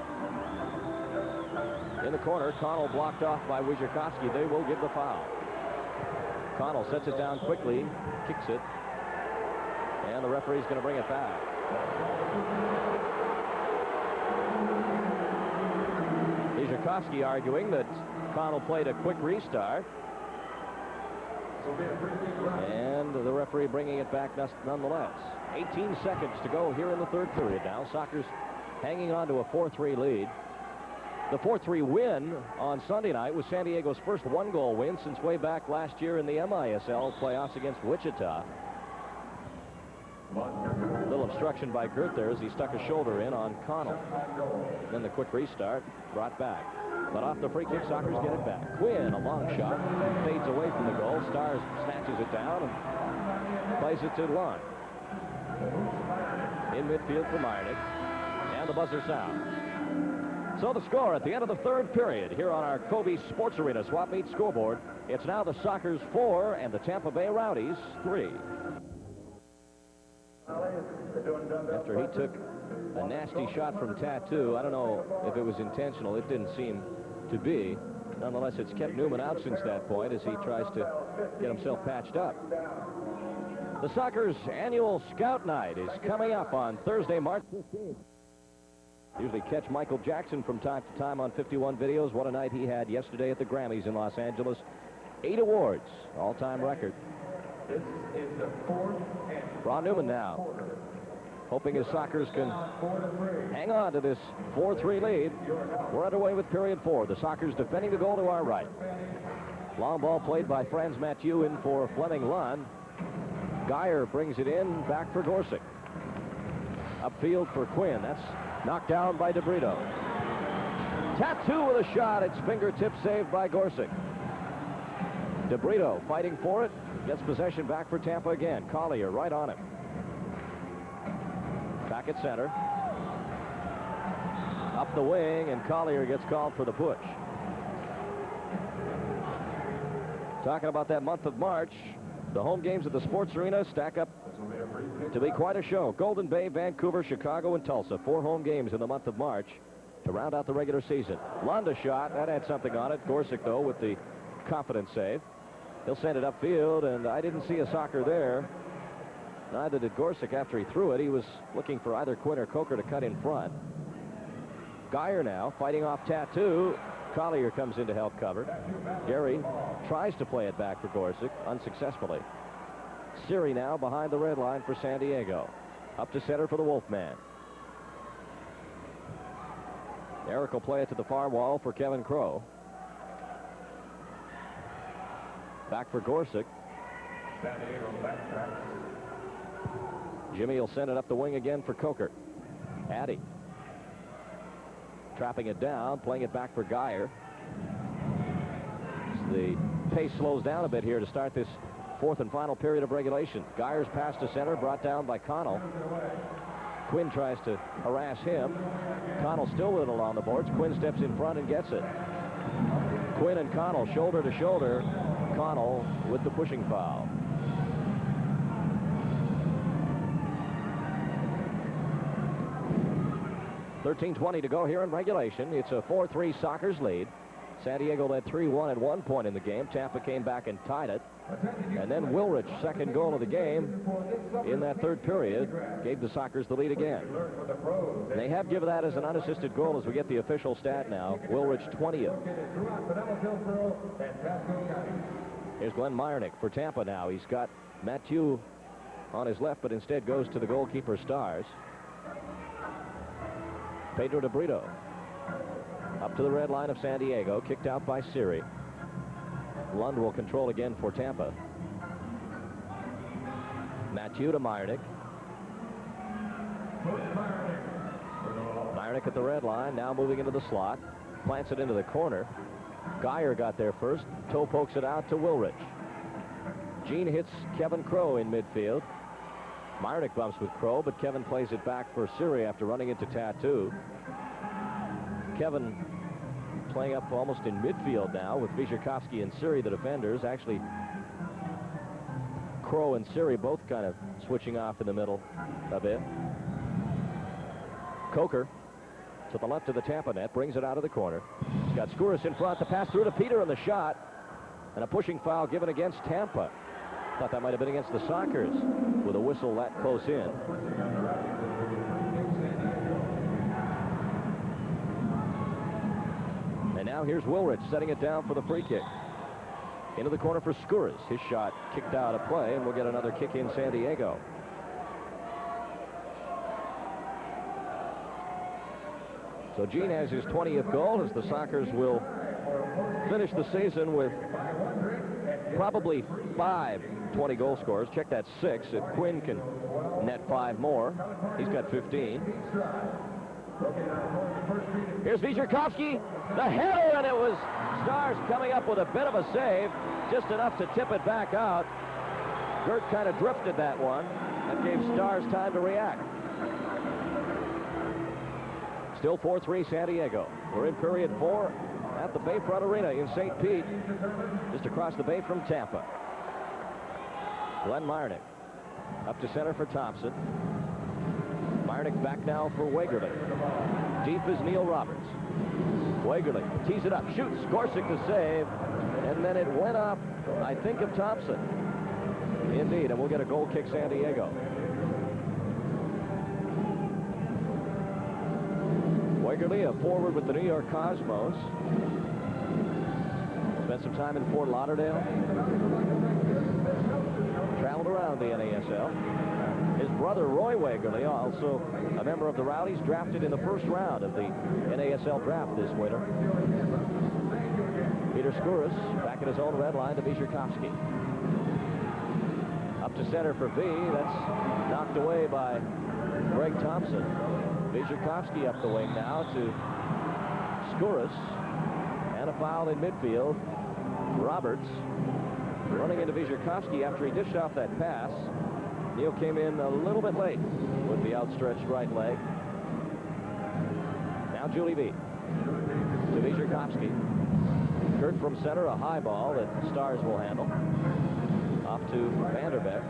In the corner, Connell blocked off by Wierzchowski. They will give the foul. Connell sets it down quickly, kicks it, and the referee's going to bring it back. Wierzchowski arguing that Connell played a quick restart. And the referee bringing it back nonetheless. 18 seconds to go here in the third period now. Sockers hanging on to a 4-3 lead. The 4-3 win on Sunday night was San Diego's first one-goal win since way back last year in the MISL playoffs against Wichita. A little obstruction by Gert there as he stuck a shoulder in on Connell. Then the quick restart brought back. But off the free kick, Sockers get it back. Quinn, a long shot, fades away from the goal. Stars snatches it down and plays it to Lund. In midfield for Meyernick. And the buzzer sounds. So the score at the end of the third period here on our Kobe Sports Arena swap meet scoreboard. It's now the Sockers 4 and the Tampa Bay Rowdies 3. After he took a nasty shot from Tattoo, I don't know if it was intentional. It didn't seem to be. Nonetheless, it's kept Newman out since that point as he tries to get himself patched up. The Sockers' annual Scout Night is coming up on Thursday, March 15th. Usually catch Michael Jackson from time to time on 51 videos. What a night he had yesterday at the Grammys in Los Angeles. 8 awards, all-time record. This is the 4th. Ron Newman now, hoping his Sockers can hang on to this 4-3 lead. We're underway with period 4. The Sockers defending the goal to our right. Long ball played by Franz Mathieu in for Fleming Lund. Geyer brings it in, back for Gorsick. Upfield for Quinn. That's knocked down by DeBrito. Tattoo with a shot. It's fingertip saved by Gorsick. DeBrito fighting for it. Gets possession back for Tampa again. Collier right on him. Back at center. Up the wing, and Collier gets called for the push. Talking about that month of March, the home games at the Sports Arena stack up to be quite a show. Golden Bay, Vancouver, Chicago, and Tulsa. 4 home games in the month of March to round out the regular season. Lund a shot. That had something on it. Gorsick, though, with the confident save. He'll send it upfield, and I didn't see a Socker there. Neither did Gorsick after he threw it. He was looking for either Quinn or Coker to cut in front. Geyer now fighting off Tattoo. Collier comes in to help cover. Gary tries to play it back for Gorsick, unsuccessfully. Siri now behind the red line for San Diego. Up to center for the Wolfman. Eric will play it to the far wall for Kevin Crow. Back for Gorsick. Jimmy will send it up the wing again for Coker. Addy. Trapping it down, playing it back for Geyer. The pace slows down a bit here to start this 4th and final period of regulation. Geyer's pass to center, brought down by Connell. Quinn tries to harass him. Connell still with it along the boards. Quinn steps in front and gets it. Quinn and Connell shoulder to shoulder. Connell with the pushing foul. .13:20 to go here in regulation. It's a 4-3 Sockers lead. San Diego led 3-1 at one point in the game. Tampa came back and tied it. And then Wilrich's second goal of the game in that 3rd period gave the Sockers the lead again. They have given that as an unassisted goal as we get the official stat now. Wilrich 20th. Here's Glenn Meyernick for Tampa now. He's got Mathieu on his left, but instead goes to the goalkeeper Stars. Pedro DeBrito up to the red line of San Diego, kicked out by Siri. Lund will control again for Tampa. Mathieu to Meyernick. Meyernick at the red line, now moving into the slot. Plants it into the corner. Geyer got there first. Toe pokes it out to Wilrich. Gene hits Kevin Crow in midfield. Meyernick bumps with Crow, but Kevin plays it back for Siri after running into Tattoo. Kevin playing up almost in midfield now with Vyshkovsky and Siri, the defenders. Actually, Crow and Siri both kind of switching off in the middle a bit. Coker to the left of the Tampa net, brings it out of the corner. He's got Skouras in front. The pass through to Peter and the shot. And a pushing foul given against Tampa. Thought that might have been against the Sockers with a whistle that close in. And now here's Wilrich setting it down for the free kick. Into the corner for Skouras. His shot kicked out of play, and we'll get another kick in San Diego. So Gene has his 20th goal as the Sockers will finish the season with probably 5 20-goal scorers. Check that 6. If Quinn can net 5 more, he's got 15. Here's Vyshkovsky, the header, and it was Stars coming up with a bit of a save, just enough to tip it back out. Gert kind of drifted that one. That gave Stars time to react. Still 4-3 San Diego. We're in period 4 at the Bayfront Arena in St. Pete, just across the bay from Tampa. Glenn Meyernick up to center for Thompson. Meyernick back now for Wegerle. Deep is Neil Roberts. Wagerly tees it up, shoots, Gorsuch to save, and then it went up, I think, of Thompson. Indeed, and we'll get a goal kick, San Diego. Wagerly, a forward with the New York Cosmos. Spent some time in Fort Lauderdale. Traveled around the NASL. His brother, Roy Wagerly, also a member of the Rowdies, drafted in the first round of the NASL draft this winter. Peter Skouras back at his own red line to Vyzherkovsky. Up to center for V. That's knocked away by Greg Thompson. Vyzherkovsky up the wing now to Skouras. And a foul in midfield. Roberts running into Vyzherkovsky after he dished off that pass. Neal came in a little bit late with the outstretched right leg. Now Julie V. to Vyzherkovsky. Kurt from center, a high ball that Stars will handle. Off to Vanderbeek.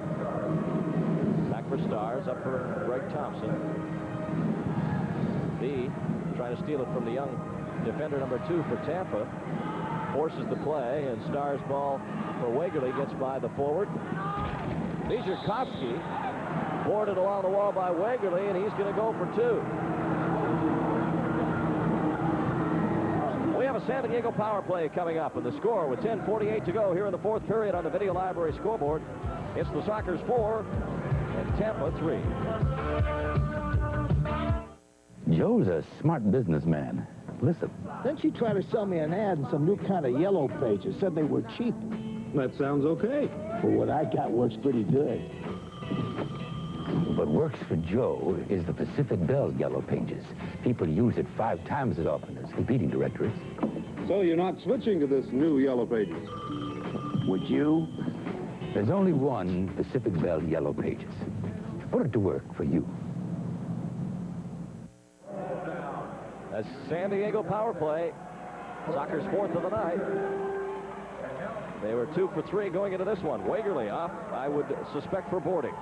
Back for Stars, up for Greg Thompson. V trying to steal it from the young defender number 2 for Tampa. Forces the play, and Stars' ball for Wagerly gets by the forward. Vyzherkovsky boarded along the wall by Wagerly, and he's going to go for 2. We have a San Diego power play coming up, and the score with 10:48 to go here in the 4th period on the Video Library scoreboard. It's the Sockers 4 and Tampa 3. Joe's a smart businessman. Listen. Then she tried to sell me an ad in some new kind of yellow pages. Said they were cheap. That sounds okay. Well, what I got works pretty good. What works for Joe is the Pacific Bell Yellow Pages. People use it 5 times as often as competing directories. So you're not switching to this new Yellow Pages? Would you? There's only one Pacific Bell Yellow Pages. Put it to work for you. A San Diego power play. Sockers 4th of the night. They were 2 for 3 going into this one. Wagerly off, I would suspect, for boarding.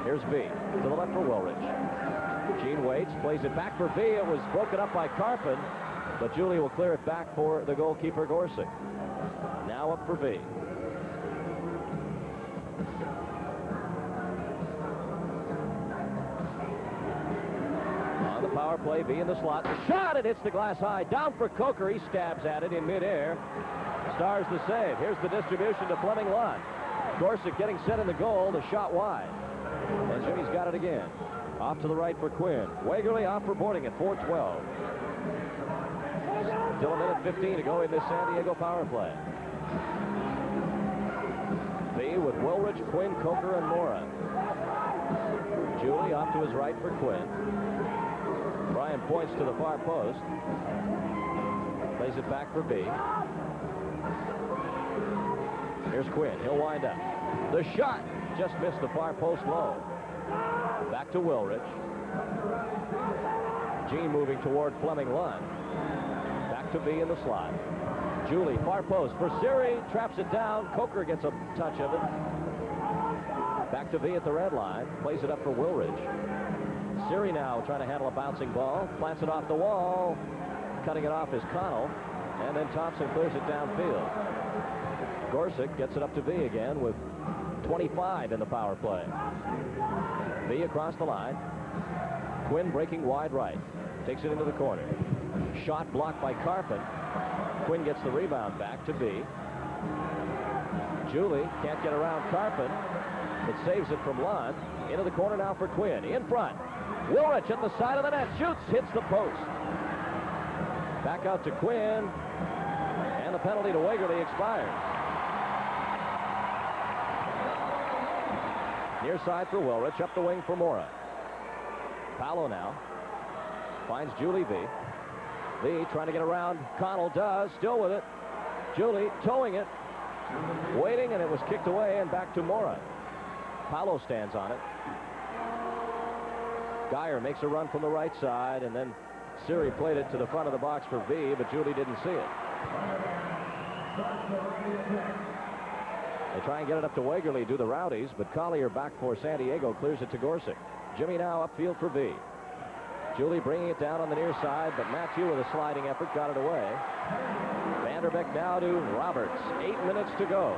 Here's V to the left for Wilrich. Gene waits, plays it back for V. It was broken up by Carpin, but Julie will clear it back for the goalkeeper, Gorsuch. Now up for V. On the power play, V in the slot. The shot, it hits the glass high. Down for Coker. He stabs at it in midair. Stars the save. Here's the distribution to Fleming Lund. Gorsuch getting set in the goal. The shot wide. And Jimmy's got it again. Off to the right for Quinn. Wagerly off for boarding at 4:12. Still a minute 15 to go in this San Diego power play. V with Wilrich, Quinn, Coker, and Mora. Julie off to his right for Quinn. Brian points to the far post. Plays it back for V. Here's Quinn. He'll wind up. The shot just missed the far post low. Back to Wilrich. Gene moving toward Fleming Lund. Back to V in the slot. Julie, far post for Siri. Traps it down. Coker gets a touch of it. Back to V at the red line. Plays it up for Wilrich. Siri now trying to handle a bouncing ball. Plants it off the wall. Cutting it off is Connell. And then Thompson clears it downfield. Gorsuch gets it up to V again with 25 in the power play. V across the line. Quinn breaking wide right. Takes it into the corner. Shot blocked by Carpin. Quinn gets the rebound back to V. Julie can't get around Carpin, but saves it from Lund. Into the corner now for Quinn. In front. Wilrich at the side of the net. Shoots. Hits the post. Back out to Quinn. And the penalty to Wagerly expires. Near side for Wilrich. Up the wing for Mora. Paolo now. Finds Julie V. V trying to get around. Connell does. Still with it. Julie towing it. Waiting, and it was kicked away and back to Mora. Paolo stands on it. Geyer makes a run from the right side, and then Siri played it to the front of the box for V, but Julie didn't see it. They try and get it up to Wagerly, do the Rowdies, but Collier back for San Diego clears it to Gorsuch. Jimmy now upfield for V. Julie bringing it down on the near side, but Mathieu with a sliding effort got it away. Vanderbeck now to Roberts. 8 minutes to go.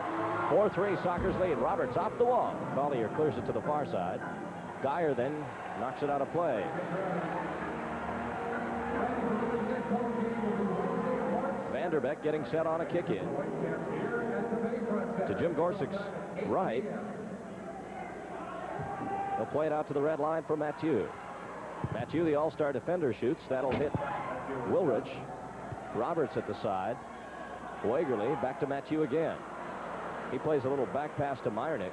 4-3 Sockers lead. Roberts off the wall. Collier clears it to the far side. Dyer then knocks it out of play. Vanderbeck getting set on a kick in. To Jim Gorsuch's right. They'll play it out to the red line for Mathieu. Mathieu, the all-star defender, shoots. That'll hit Wilrich. Roberts at the side. Wagerly back to Mathieu again. He plays a little back pass to Meyernick.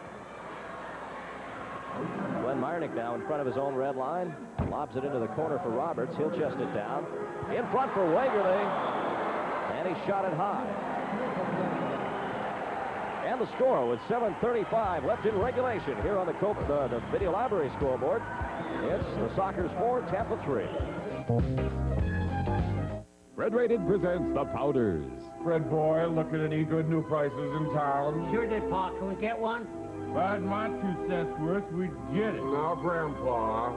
Glenn Meyernick now in front of his own red line. Lobs it into the corner for Roberts. He'll chest it down. In front for Wagerly. And he shot it high. And the score with 7:35 left in regulation here on the Video Library scoreboard. It's the Sockers 4, Tampa 3. Red Rated presents the Powders. Fred boy, looking at any good new prices in town? Sure did, Pa. Can we get one? If I had my 2 cents worth, we'd get it. Now, Grandpa.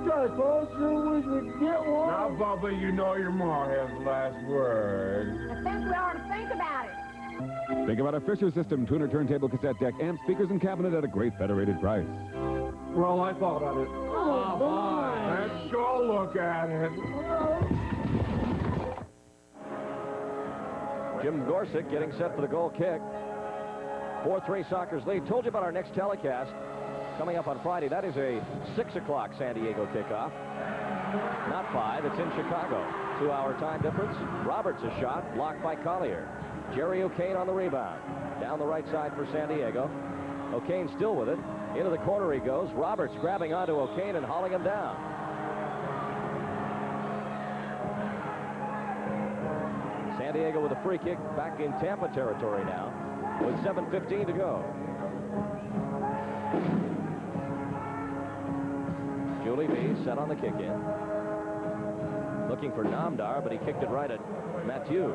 Gosh, I sure wish we'd get one. Now, Bubba, you know your ma has the last word. I think we ought to think about it. Think about a Fisher System tuner turntable cassette deck, amp, speakers, and cabinet at a great Federated price. Well, I thought about it. Oh, boy. Let's sure look at it. Jim Gorsuch getting set for the goal kick. 4-3 Sockers lead. Told you about our next telecast coming up on Friday. That is a 6 o'clock San Diego kickoff. Not 5. It's in Chicago. 2-hour time difference. Roberts a shot blocked by Collier. Jerry O'Kane on the rebound. Down the right side for San Diego. O'Kane still with it. Into the corner he goes. Roberts grabbing onto O'Kane and hauling him down. San Diego with a free kick back in Tampa territory now with 7:15 to go. Julie B set on the kick in. Looking for Namdar, but he kicked it right at Mathieu.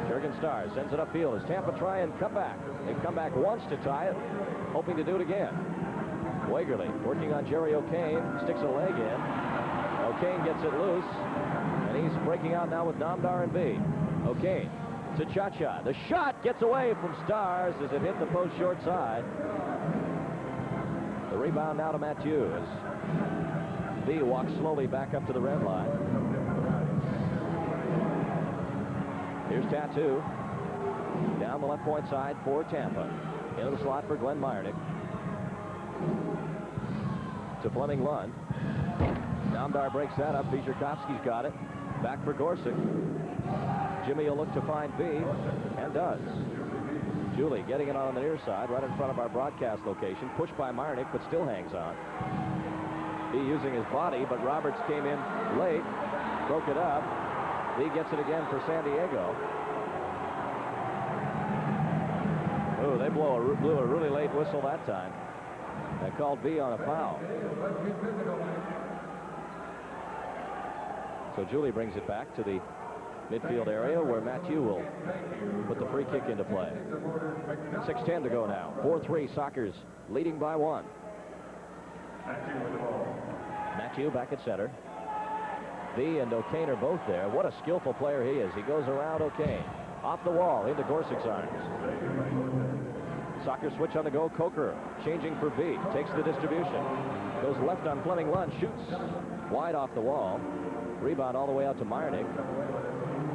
Jurgen Starr sends it upfield as Tampa try and come back. They've come back once to tie it, hoping to do it again. Wagerly working on Jerry O'Kane, sticks a leg in. O'Kane gets it loose, and he's breaking out now with Namdar and B. O'Kane to Cha-Cha. The shot gets away from Stars as it hit the post short side. The rebound now to Mathieu as B walks slowly back up to the red line. Here's Tattoo. Down the left point side for Tampa. Into the slot for Glenn Meyernick. To Fleming Lund. Namdar breaks that up. Bizerkovsky's got it. Back for Gorsuch. Jimmy will look to find B, and does. Julie getting it on the near side, right in front of our broadcast location. Pushed by Meyernick, but still hangs on. B using his body, but Roberts came in late. Broke it up. Lee gets it again for San Diego. Oh, they blew a really late whistle that time. They called B on a foul. So Julie brings it back to the midfield area where Mathieu will put the free kick into play. 6:10 to go now. 4-3 Sockers leading by 1. Mathieu back at center. B and O'Kane are both there. What a skillful player he is. He goes around O'Kane. Off the wall into Gorsuch's arms. Sockers switch on the go. Coker changing for B. Takes the distribution. Goes left on Fleming Lund. Shoots wide off the wall. Rebound all the way out to Meyernick.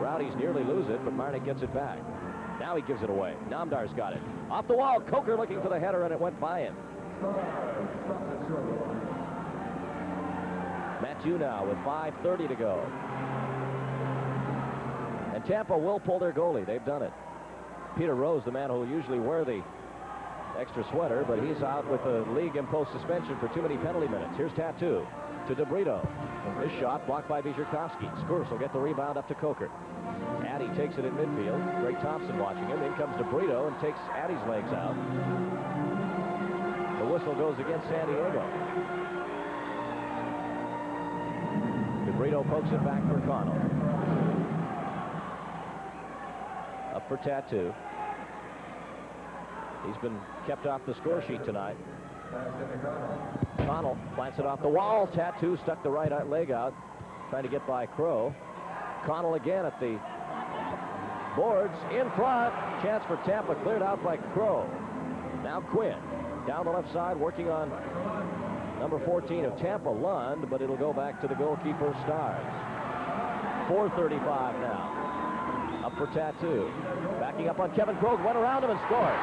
Rowdies nearly lose it, but Meyernick gets it back. Now he gives it away. Namdar's got it. Off the wall. Coker looking for the header, and it went by him. Mathieu now with 5:30 to go. And Tampa will pull their goalie. They've done it. Peter Rose, the man who will usually wear the extra sweater, but he's out with a league-imposed suspension for too many penalty minutes. Here's Tattoo to DeBrito. His shot blocked by Bizerkovsky. Skurs will get the rebound up to Coker. Addy takes it in midfield. Greg Thompson watching him. In comes DeBrito and takes Addy's legs out. The whistle goes against San Diego. DeBrito pokes it back for Connell. Up for Tattoo. He's been kept off the score sheet tonight. Connell plants it off the wall. Tattoo stuck the right leg out, trying to get by Crow. Connell again at the boards, in front. Chance for Tampa, cleared out by Crow. Now Quinn, down the left side, working on number 14 of Tampa, Lund, but it'll go back to the goalkeeper, Stars. 4:35 now. Up for Tattoo. Backing up on Kevin Crow, went around him and scored.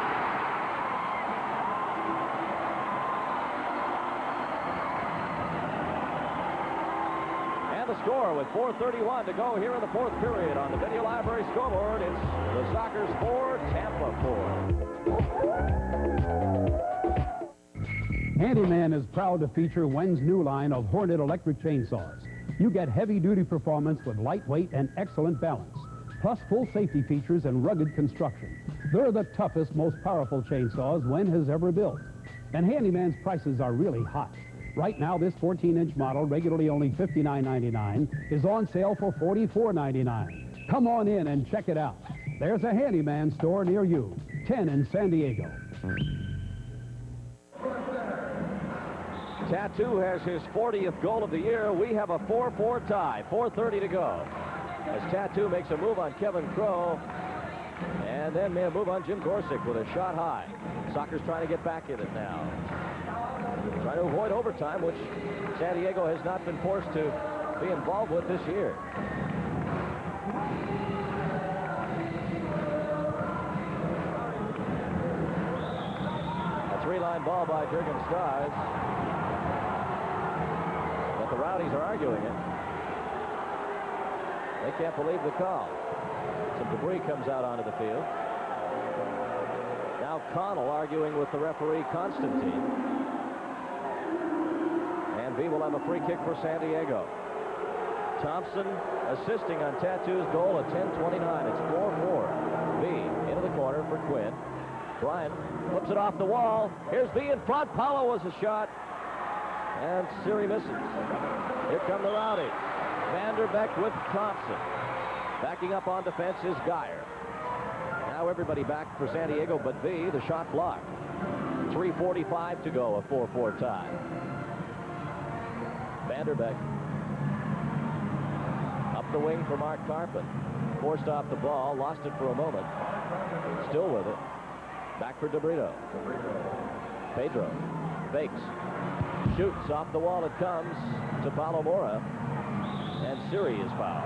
And the score with 4:31 to go here in the fourth period on the Video Library scoreboard. It's the Sockers 4, Tampa 4. Handyman is proud to feature Wen's new line of Hornet electric chainsaws. You get heavy-duty performance with lightweight and excellent balance, plus full safety features and rugged construction. They're the toughest, most powerful chainsaws Wen has ever built. And Handyman's prices are really hot. Right now, this 14-inch model, regularly only $59.99, is on sale for $44.99. Come on in and check it out. There's a Handyman store near you, 10 in San Diego. Tattoo has his 40th goal of the year. We have a 4-4 tie. 4:30 to go. As Tattoo makes a move on Kevin Crow, and then may move on Jim Gorsick with a shot high. Sockers trying to get back in it now. Trying to avoid overtime, which San Diego has not been forced to be involved with this year. A three-line ball by Jurgen Stars. But the Rowdies are arguing it. They can't believe the call. Some debris comes out onto the field. Now Connell arguing with the referee, Constantine. And V will have a free kick for San Diego. Thompson assisting on Tattoo's goal at 10:29. It's 4-4. V into the corner for Quinn. Bryant flips it off the wall. Here's V in front. Paulo was a shot. And Siri misses. Here come the Rowdies. Vanderbeck with Thompson. Backing up on defense is Geyer. Now everybody back for San Diego but V. The shot blocked. 3:45 to go. A 4-4 tie. Vanderbeck up the wing for Mark Carpin. Forced off the ball. Lost it for a moment. Still with it. Back for DeBrito. Pedro fakes. Shoots off the wall. It comes to Palomora. And Siri is fouled.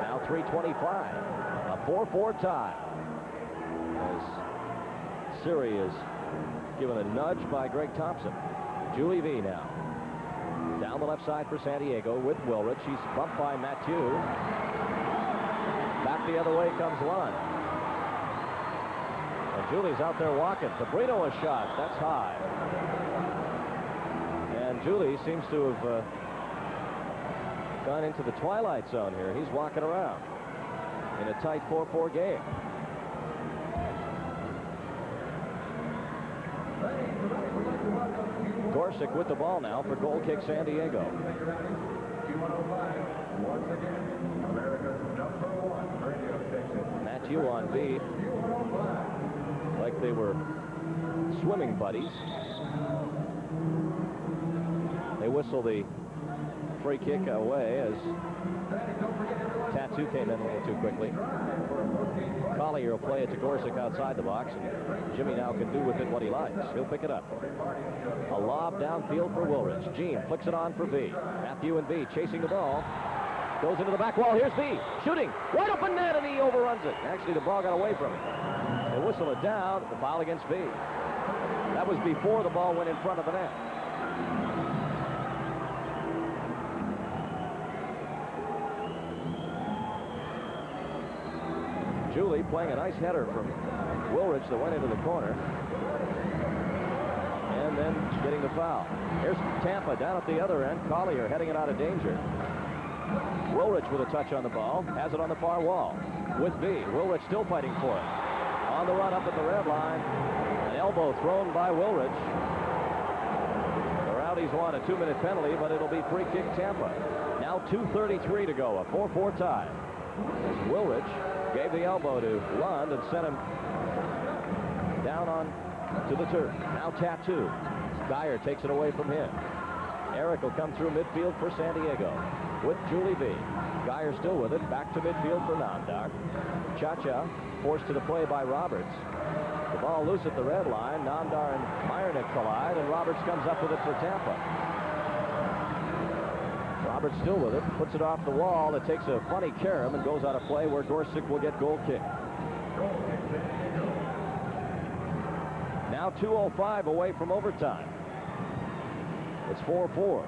Now 3:25. A 4-4 tie. As Siri is given a nudge by Greg Thompson. Julie V now. Down the left side for San Diego with Wilrich. He's bumped by Mathieu. Back the other way comes Lund. And Julie's out there walking. DeBrito a shot. That's high. And Julie seems to have gone into the twilight zone here. He's walking around in a tight 4-4 game. Gorsick with the ball now for goal kick San Diego. Mathieu on V. Like they were swimming buddies. They whistle the free kick away as Tattoo came in a little too quickly. Collier will play it to Gorsick outside the box, and Jimmy now can do with it what he likes. He'll pick it up. A lob downfield for Wilrich. Gene flicks it on for V. Mathieu and V chasing the ball. Goes into the back wall. Here's V. Shooting. Right up in net, and he overruns it. Actually, the ball got away from him. They whistle it down. The foul against V. That was before the ball went in front of the net. Julie playing a nice header from Wilrich that went into the corner. And then getting the foul. Here's Tampa down at the other end. Collier heading it out of danger. Wilrich with a touch on the ball. Has it on the far wall. With V. Wilrich still fighting for it. On the run up at the red line. An elbow thrown by Wilrich. The Rowdies want a 2-minute penalty, but it'll be free kick Tampa. Now 2:33 to go. A 4-4 tie. As Wilrich Gave the elbow to Lund and sent him down on to the turf. Now Tattoo. Geyer takes it away from him. Eric will come through midfield for San Diego with Julie B. Geyer still with it. Back to midfield for Namdar. Cha-Cha forced to the play by Roberts. The ball loose at the red line. Namdar and Meyernick collide, and Roberts comes up with it for Tampa. Roberts still with it. Puts it off the wall. It takes a funny carom and goes out of play where Gorsuch will get goal kick. Now 2:05 away from overtime. It's 4-4.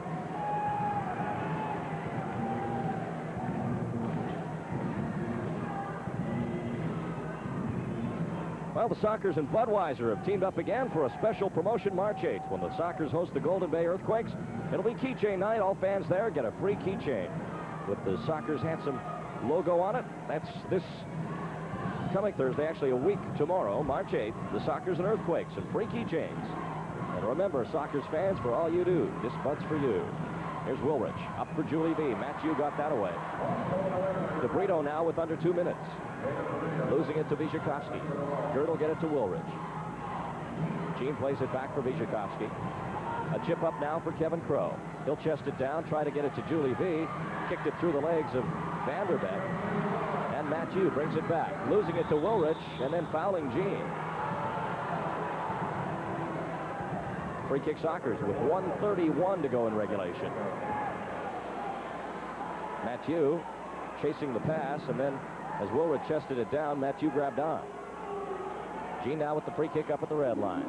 Well, the Sockers and Budweiser have teamed up again for a special promotion March 8th. When the Sockers host the Golden Bay Earthquakes, it'll be keychain night. All fans there get a free keychain with the Sockers' handsome logo on it. That's this coming Thursday, actually a week tomorrow, March 8th, the Sockers and Earthquakes and free keychains. And remember, Sockers fans, for all you do, this bud's for you. Here's Wilrich, up for Julie B. Matthew got that away. DeBrito now with under 2 minutes. Losing it to Wyszykowski. Gerd will get it to Wilrich. Gene plays it back for Wyszykowski. A chip up now for Kevin Crow. He'll chest it down, try to get it to Julie B. Kicked it through the legs of Vanderbeek. And Matthew brings it back. Losing it to Wilrich and then fouling Gene. Free kick Sockers with 1:31 to go in regulation. Matthew chasing the pass, and then as Wilrich chested it down, Matthew grabbed on. Gene now with the free kick up at the red line.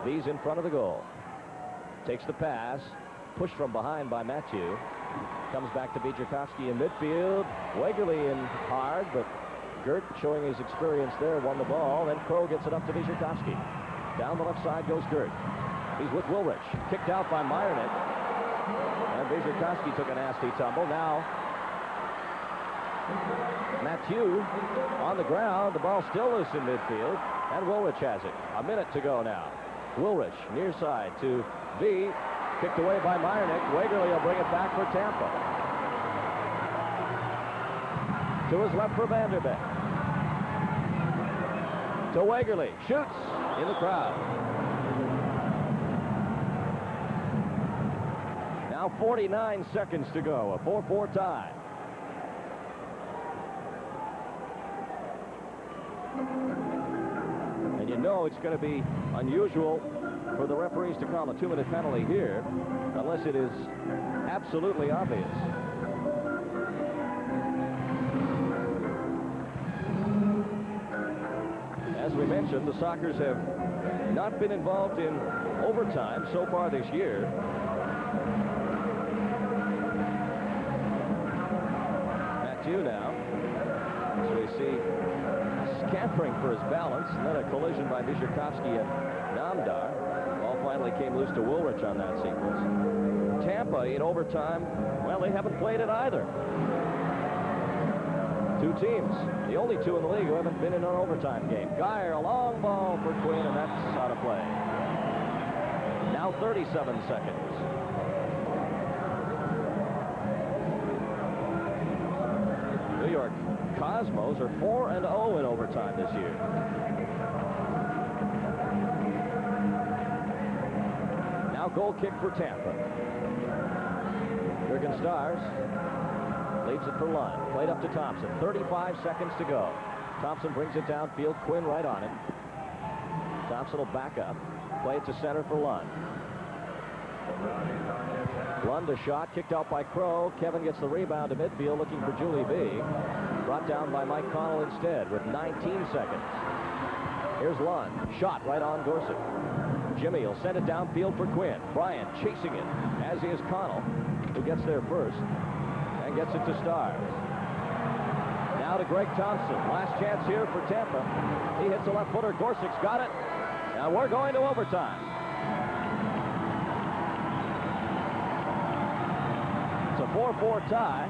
V's in front of the goal. Takes the pass. Pushed from behind by Matthew. Comes back to Wyszykowski in midfield. Wegerle in hard, but Gert, showing his experience there, won the ball. Then Crow gets it up to Wyszykowski. Down the left side goes Gert. He's with Wilrich. Kicked out by Meyernick. And Wyszykowski took a nasty tumble. Now, Matthew on the ground. The ball still loose in midfield. And Wilrich has it. A minute to go now. Wilrich, near side to V. Kicked away by Meyernick. Wegerle will bring it back for Tampa. To his left for Vanderbeek. To Wegerle. Shoots in the crowd. Now 49 seconds to go. A 4-4 tie. And you know it's going to be unusual for the referees to call a 2-minute penalty here unless it is absolutely obvious. As we mentioned, the Sockers have not been involved in overtime so far this year. Matthew now, as we see, scampering for his balance, and then a collision by Wyszykowski and Namdar. Ball finally came loose to Wilrich on that sequence. Tampa in overtime, well, they haven't played it either. Two teams, the only two in the league who haven't been in an overtime game. Geyer, a long ball for Quinn, and that's out of play. Now 37 seconds. New York Cosmos are 4-0 in overtime this year. Now goal kick for Tampa. Jurgen Stars leaves it for Lund. Played up to Thompson. 35 seconds to go. Thompson brings it downfield. Quinn right on it. Thompson will back up. Play it to center for Lund. Lund a shot. Kicked out by Crow. Kevin gets the rebound to midfield looking for Julie B. Brought down by Mike Connell instead with 19 seconds. Here's Lund. Shot right on Gorsuch. Jimmy will send it downfield for Quinn. Bryant chasing it, as is Connell, who gets there first and gets it to Stars. Now to Greg Thompson. Last chance here for Tampa. He hits a left footer. Gorsuch's got it. Now we're going to overtime. It's a 4-4 tie.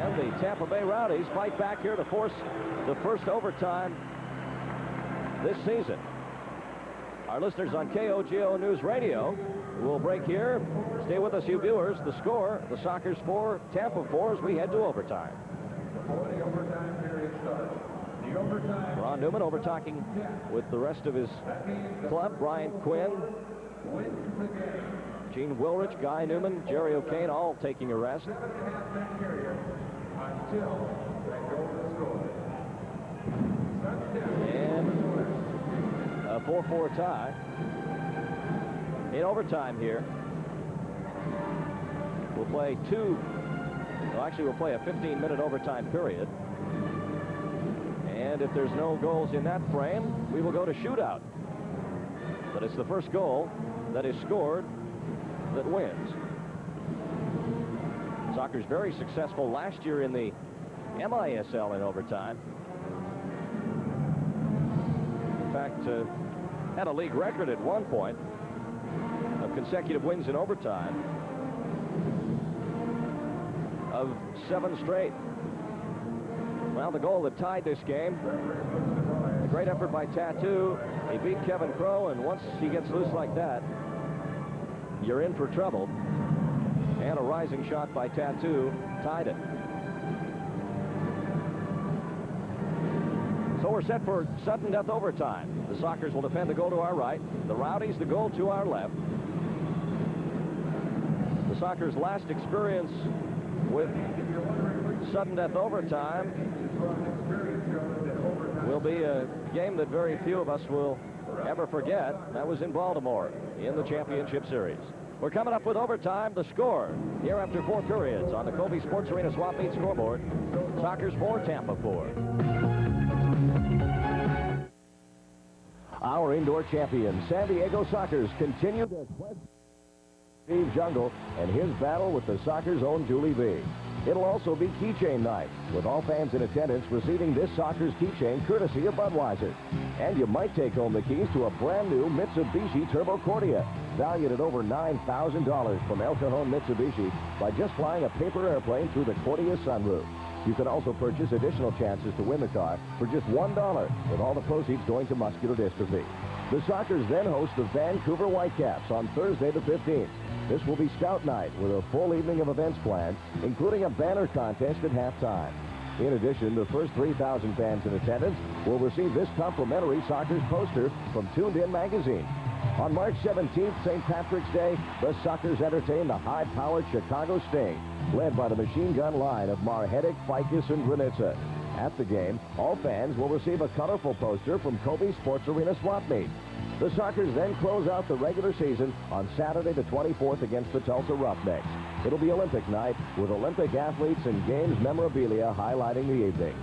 And the Tampa Bay Rowdies fight back here to force the first overtime this season. Our listeners on KOGO News Radio will break here. Stay with us, you viewers. The score, the Sockers 4, Tampa 4, as we head to overtime. Ron Newman over talking with the rest of his club. Brian Quinn, Gene Wilrich, Guy Newman, Jerry O'Kane, all taking a rest. And a 4-4 tie in overtime here. We'll play we'll play a 15-minute overtime period. And if there's no goals in that frame, we will go to shootout. But it's the first goal that is scored that wins. Sockers very successful last year in the NASL in overtime. In fact, had a league record at one point of consecutive wins in overtime of 7 straight. Well, the goal that tied this game, a great effort by Tattoo. He beat Kevin Crow, and once he gets loose like that, you're in for trouble. And a rising shot by Tattoo tied it. So we're set for sudden death overtime. The Sockers will defend the goal to our right. The Rowdies the goal to our left. The Sockers' last experience with sudden death overtime will be a game that very few of us will ever forget. That was in Baltimore in the championship series. We're coming up with overtime. The score here after 4 periods on the Kobe Sports Arena Swap Meet scoreboard. Sockers 4, Tampa 4. Our indoor champions, San Diego Sockers, continue their quest. Steve Jungle and his battle with the Sockers' own Julie V. It'll also be keychain night, with all fans in attendance receiving this Sockers keychain courtesy of Budweiser. And you might take home the keys to a brand new Mitsubishi Turbo Cordia, valued at over $9,000 from El Cajon Mitsubishi, by just flying a paper airplane through the Cordia sunroof. You can also purchase additional chances to win the car for just $1, with all the proceeds going to muscular dystrophy. The Sockers then host the Vancouver Whitecaps on Thursday the 15th. This will be Scout Night with a full evening of events planned, including a banner contest at halftime. In addition, the first 3,000 fans in attendance will receive this complimentary Sockers poster from Tuned In magazine. On March 17th, St. Patrick's Day, the Sockers entertain the high-powered Chicago Sting, led by the machine gun line of Marhetic, Ficus, and Granitza. At the game, all fans will receive a colorful poster from Kobe Sports Arena Swap Meet. The Sockers then close out the regular season on Saturday the 24th against the Tulsa Roughnecks. It'll be Olympic night with Olympic athletes and games memorabilia highlighting the evening.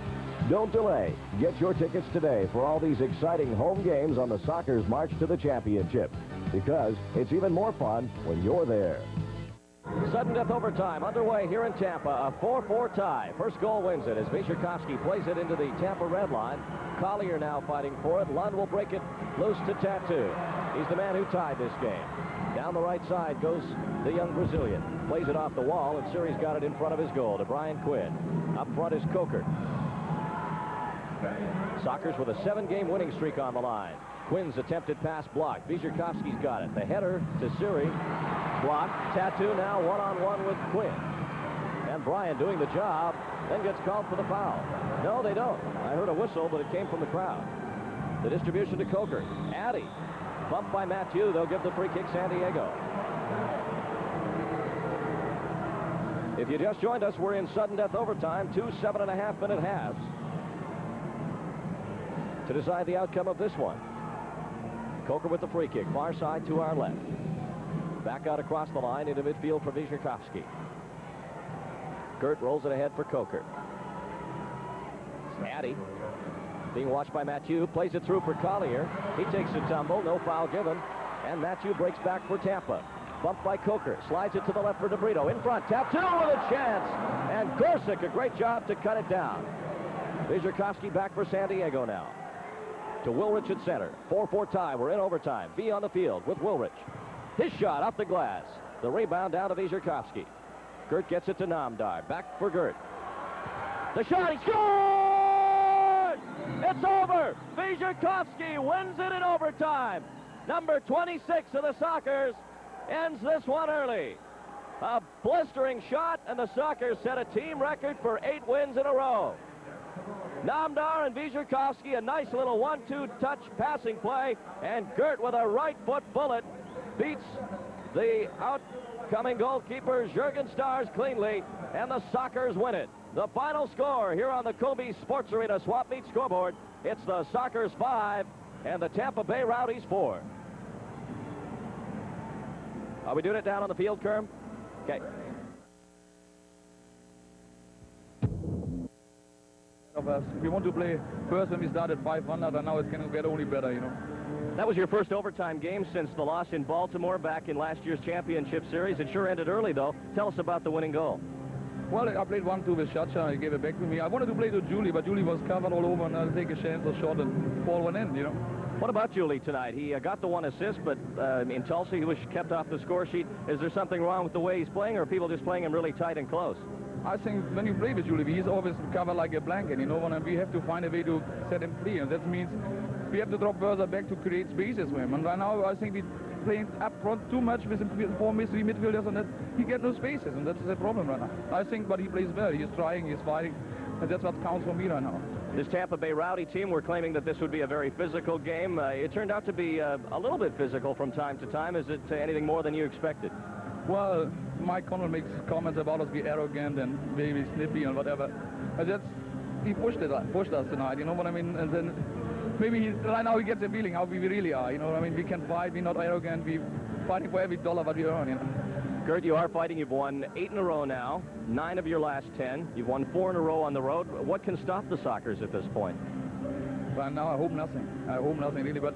Don't delay. Get your tickets today for all these exciting home games on the Sockers' march to the championship, because it's even more fun when you're there. Sudden death overtime underway here in Tampa. A 4-4 tie. First goal wins it as Vyshkovsky plays it into the Tampa red line. Collier now fighting for it. Lund will break it loose to Tattoo. He's the man who tied this game. Down the right side goes the young Brazilian. Plays it off the wall, and Siri's got it in front of his goal to Brian Quinn. Up front is Coker. Sockers with a 7-game winning streak on the line. Quinn's attempted pass blocked. Vyshkovsky's got it. The header to Siri. Blocked. Tattoo now one-on-one with Quinn. And Brian doing the job, then gets called for the foul. No, they don't. I heard a whistle, but it came from the crowd. The distribution to Coker. Addy. Bumped by Matthew. They'll give the free kick San Diego. If you just joined us, we're in sudden death overtime. 2 7.5-minute halves to decide the outcome of this one. Coker with the free kick. Far side to our left. Back out across the line into midfield for Vyshkovsky. Gert rolls it ahead for Coker. Addy being watched by Matthew. Plays it through for Collier. He takes a tumble. No foul given. And Matthew breaks back for Tampa. Bumped by Coker. Slides it to the left for DeBrito. In front. Tattoo with a chance. And Gorsuch, a great job to cut it down. Vyshkovsky back for San Diego now. To Wilrich at center. 4-4 tie. We're in overtime. V on the field with Wilrich. His shot up the glass. The rebound down to Vyshkovsky. Gert gets it to Namdar. Back for Gert. The shot. He scores! It's over. Vyshkovsky wins it in overtime. Number 26 of the Sockers ends this one early. A blistering shot, and the Sockers set a team record for 8 wins in a row. Namdar and Vizherkovsky, a nice little 1-2 touch passing play, and Gert with a right foot bullet beats the outcoming goalkeeper Jürgen Stars cleanly, and the Sockers win it. The final score here on the Kobe Sports Arena Swap Meet scoreboard, it's the Sockers 5 and the Tampa Bay Rowdies 4. Are we doing it down on the field, Kerm? Okay. Of us. We want to play first when we started 500, and now it's going to get only better, you know. That was your first overtime game since the loss in Baltimore back in last year's championship series. It sure ended early, though. Tell us about the winning goal. Well, I played 1-2 with Chacha, and he gave it back to me. I wanted to play to Julie, but Julie was covered all over, and I'll take a chance or shot and ball went in, you know. What about Julie tonight? He got the 1 assist, but in Tulsa he was kept off the score sheet. Is there something wrong with the way he's playing, or are people just playing him really tight and close? I think when you play with Julie, he's always covered like a blanket, you know, and we have to find a way to set him free, and that means we have to drop further back to create spaces for him. And right now I think we're playing up front too much with 4 mystery midfielders, and that he gets no spaces, and that's the problem right now. I think, but he plays well. He's trying, he's fighting, and that's what counts for me right now. This Tampa Bay Rowdy team, we're claiming that this would be a very physical game. It turned out to be a little bit physical from time to time. Is it anything more than you expected? Well, Mike Connell makes comments about us being arrogant and maybe snippy and whatever. And that's, he pushed us tonight, you know what I mean? And then maybe right now he gets a feeling how we really are, you know what I mean? We can fight, we're not arrogant, we're fighting for every dollar that we earn, you know. Gert, you are fighting. You've won 8 in a row now, 9 of your last 10. You've won 4 in a row on the road. What can stop the Sockers at this point? Right now, I hope nothing. I hope nothing, really. But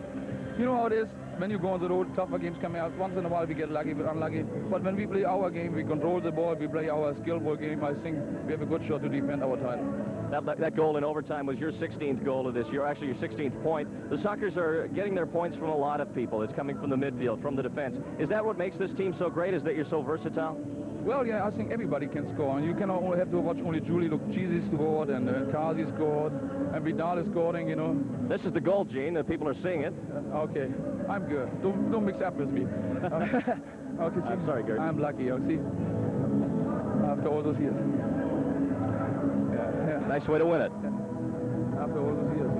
you know how it is. When you go on the road, tougher games coming out. Once in a while, we get lucky, but unlucky. But when we play our game, we control the ball, we play our skillful game. I think we have a good shot to defend our title. That goal in overtime was your 16th goal of this year, actually your 16th point. The Sockers are getting their points from a lot of people. It's coming from the midfield, from the defense. Is that what makes this team so great, is that you're so versatile? Well, yeah, I think everybody can score. And you cannot only have to watch only Julie. Look, Cheesy scored, and Kazi scored, and Vidal is scoring, you know. This is the goal, Gene. People are seeing it. Okay, I'm good. Don't mix up with me. Okay, I'm sorry, Gert. I'm lucky, you see. After all those years. Yeah. Nice way to win it. After all those years.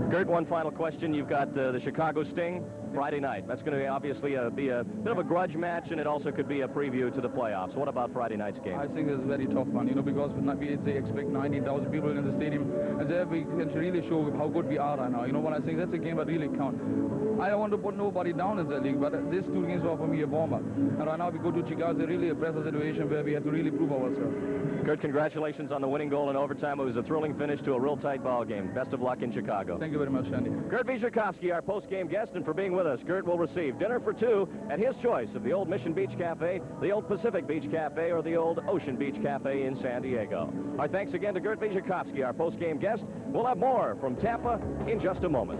Gert, one final question. You've got the Chicago Sting Friday night. That's going to obviously be a bit of a grudge match, and it also could be a preview to the playoffs. What about Friday night's game? I think it's a very tough one, you know, because they expect 90,000 people in the stadium, and there we can really show how good we are right now. You know what I think? That's a game that really counts. I don't want to put nobody down in the league, but these 2 games are for me a warmer. And right now we go to Chicago. It's really a pressure situation where we have to really prove ourselves. Gert, congratulations on the winning goal in overtime. It was a thrilling finish to a real tight ball game. Best of luck in Chicago. Thank you very much, Andy. Gert Vizherkovsky, our post-game guest, and for being with us. Gert will receive dinner for 2 at his choice of the old Mission Beach Cafe, the old Pacific Beach Cafe, or the old Ocean Beach Cafe in San Diego. Our thanks again to Gert Vizherkovsky, our post-game guest. We'll have more from Tampa in just a moment.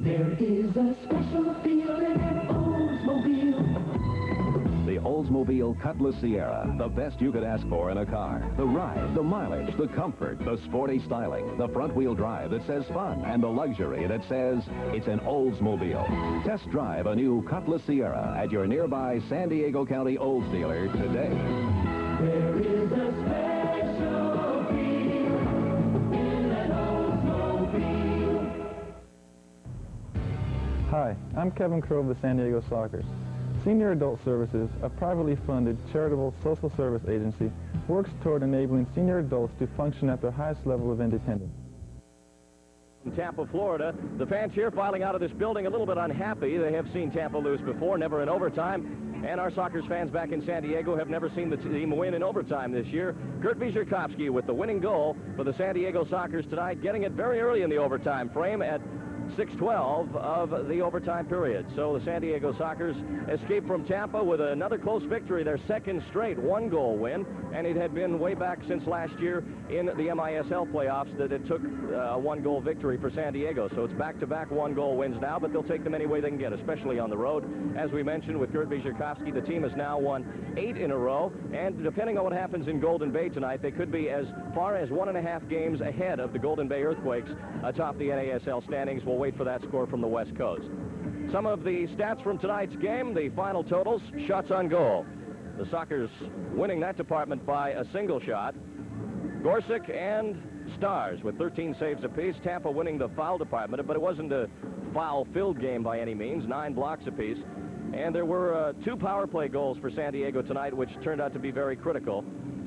There is a special feeling in Oldsmobile. The Oldsmobile Cutlass Sierra, the best you could ask for in a car. The ride, the mileage, the comfort, the sporty styling, the front-wheel drive that says fun, and the luxury that says it's an Oldsmobile. Test drive a new Cutlass Sierra at your nearby San Diego County Olds dealer today. There is a special feel in an Oldsmobile. Hi, I'm Kevin Crow of the San Diego Sockers. Senior Adult Services, a privately funded charitable social service agency, works toward enabling senior adults to function at their highest level of independence. In Tampa, Florida, the fans here filing out of this building a little bit unhappy. They have seen Tampa lose before, never in overtime. And our Sockers fans back in San Diego have never seen the team win in overtime this year. Gert Vizherkovsky with the winning goal for the San Diego Sockers tonight, getting it very early in the overtime frame at 6:12 of the overtime period. So the San Diego Sockers escaped from Tampa with another close victory, their second straight 1-goal win, and it had been way back since last year in the MISL playoffs that it took a 1-goal victory for San Diego. So it's back-to-back 1-goal wins now, but they'll take them any way they can get, especially on the road. As we mentioned with Gert Vizherkovsky, the team has now won 8 in a row, and depending on what happens in Golden Bay tonight, they could be as far as 1.5 games ahead of the Golden Bay Earthquakes atop the NASL standings. We'll wait for that score from the West Coast. Some of the stats from tonight's game, the final totals, shots on goal. The Sockers winning that department by a single shot. Gorsuch and Stars with 13 saves apiece. Tampa winning the foul department, but it wasn't a foul-filled game by any means, 9 blocks apiece. And there were 2 power play goals for San Diego tonight, which turned out to be very critical.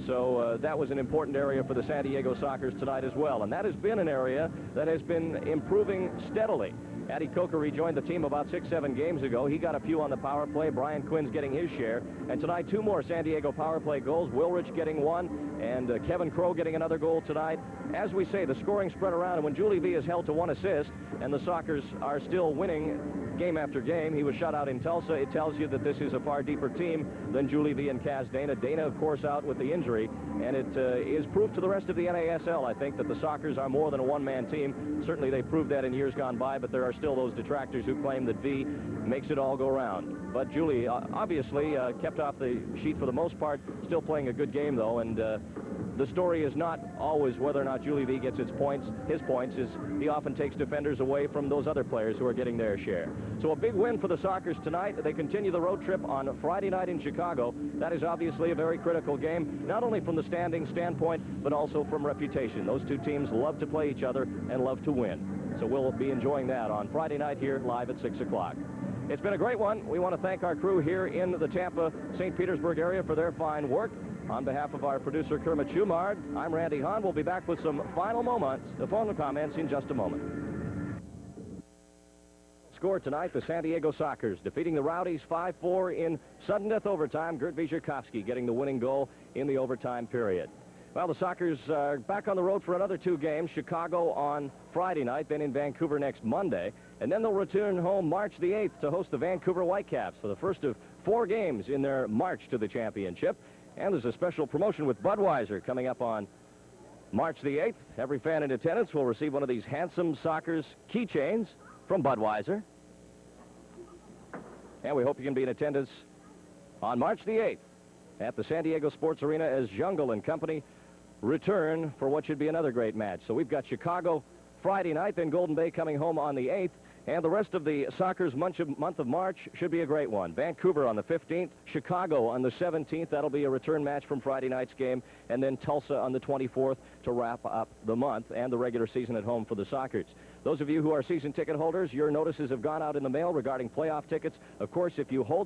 So that was an important area for the San Diego Sockers tonight as well. And that has been an area that has been improving steadily. Addy Coker rejoined the team about 6-7 games ago. He got a few on the power play. Brian Quinn's getting his share. And tonight, 2 more San Diego power play goals. Wilrich getting 1, and Kevin Crow getting another goal tonight. As we say, the scoring spread around, and when Julie V is held to 1 assist, and the Sockers are still winning game after game. He was shut out in Tulsa. It tells you that this is a far deeper team than Julie V and Kaz Dana. Dana, of course, out with the injury, and it is proof to the rest of the NASL, I think, that the Sockers are more than a one-man team. Certainly they proved that in years gone by, but there are still those detractors who claim that V makes it all go round. But Julie obviously kept off the sheet for the most part, still playing a good game, though, and the story is not always whether or not Julie V gets his points. His points is he often takes defenders away from those other players who are getting their share. So a big win for the Sockers tonight. They continue the road trip on Friday night in Chicago. That is obviously a very critical game, not only from the standing standpoint, but also from reputation. Those two teams love to play each other and love to win. So we'll be enjoying that on Friday night here live at 6 o'clock. It's been a great one. We want to thank our crew here in the Tampa, St. Petersburg area for their fine work. On behalf of our producer, Kermit Schumard, I'm Randy Hahn. We'll be back with some final moments, the phone comments in just a moment. Score tonight, the San Diego Sockers defeating the Rowdies 5-4 in sudden death overtime. Gert Wierzchowski getting the winning goal in the overtime period. Well, the Sockers are back on the road for another 2 games. Chicago on Friday night, then in Vancouver next Monday. And then they'll return home March the 8th to host the Vancouver Whitecaps for the first of 4 games in their march to the championship. And there's a special promotion with Budweiser coming up on March the 8th. Every fan in attendance will receive one of these handsome Sockers keychains from Budweiser. And we hope you can be in attendance on March the 8th at the San Diego Sports Arena as Jungle and Company return for what should be another great match. So we've got Chicago Friday night, then Golden Bay coming home on the 8th. And the rest of the Sockers month of March should be a great one. Vancouver on the 15th, Chicago on the 17th. That'll be a return match from Friday night's game. And then Tulsa on the 24th to wrap up the month and the regular season at home for the Sockers. Those of you who are season ticket holders, your notices have gone out in the mail regarding playoff tickets. Of course, if you hold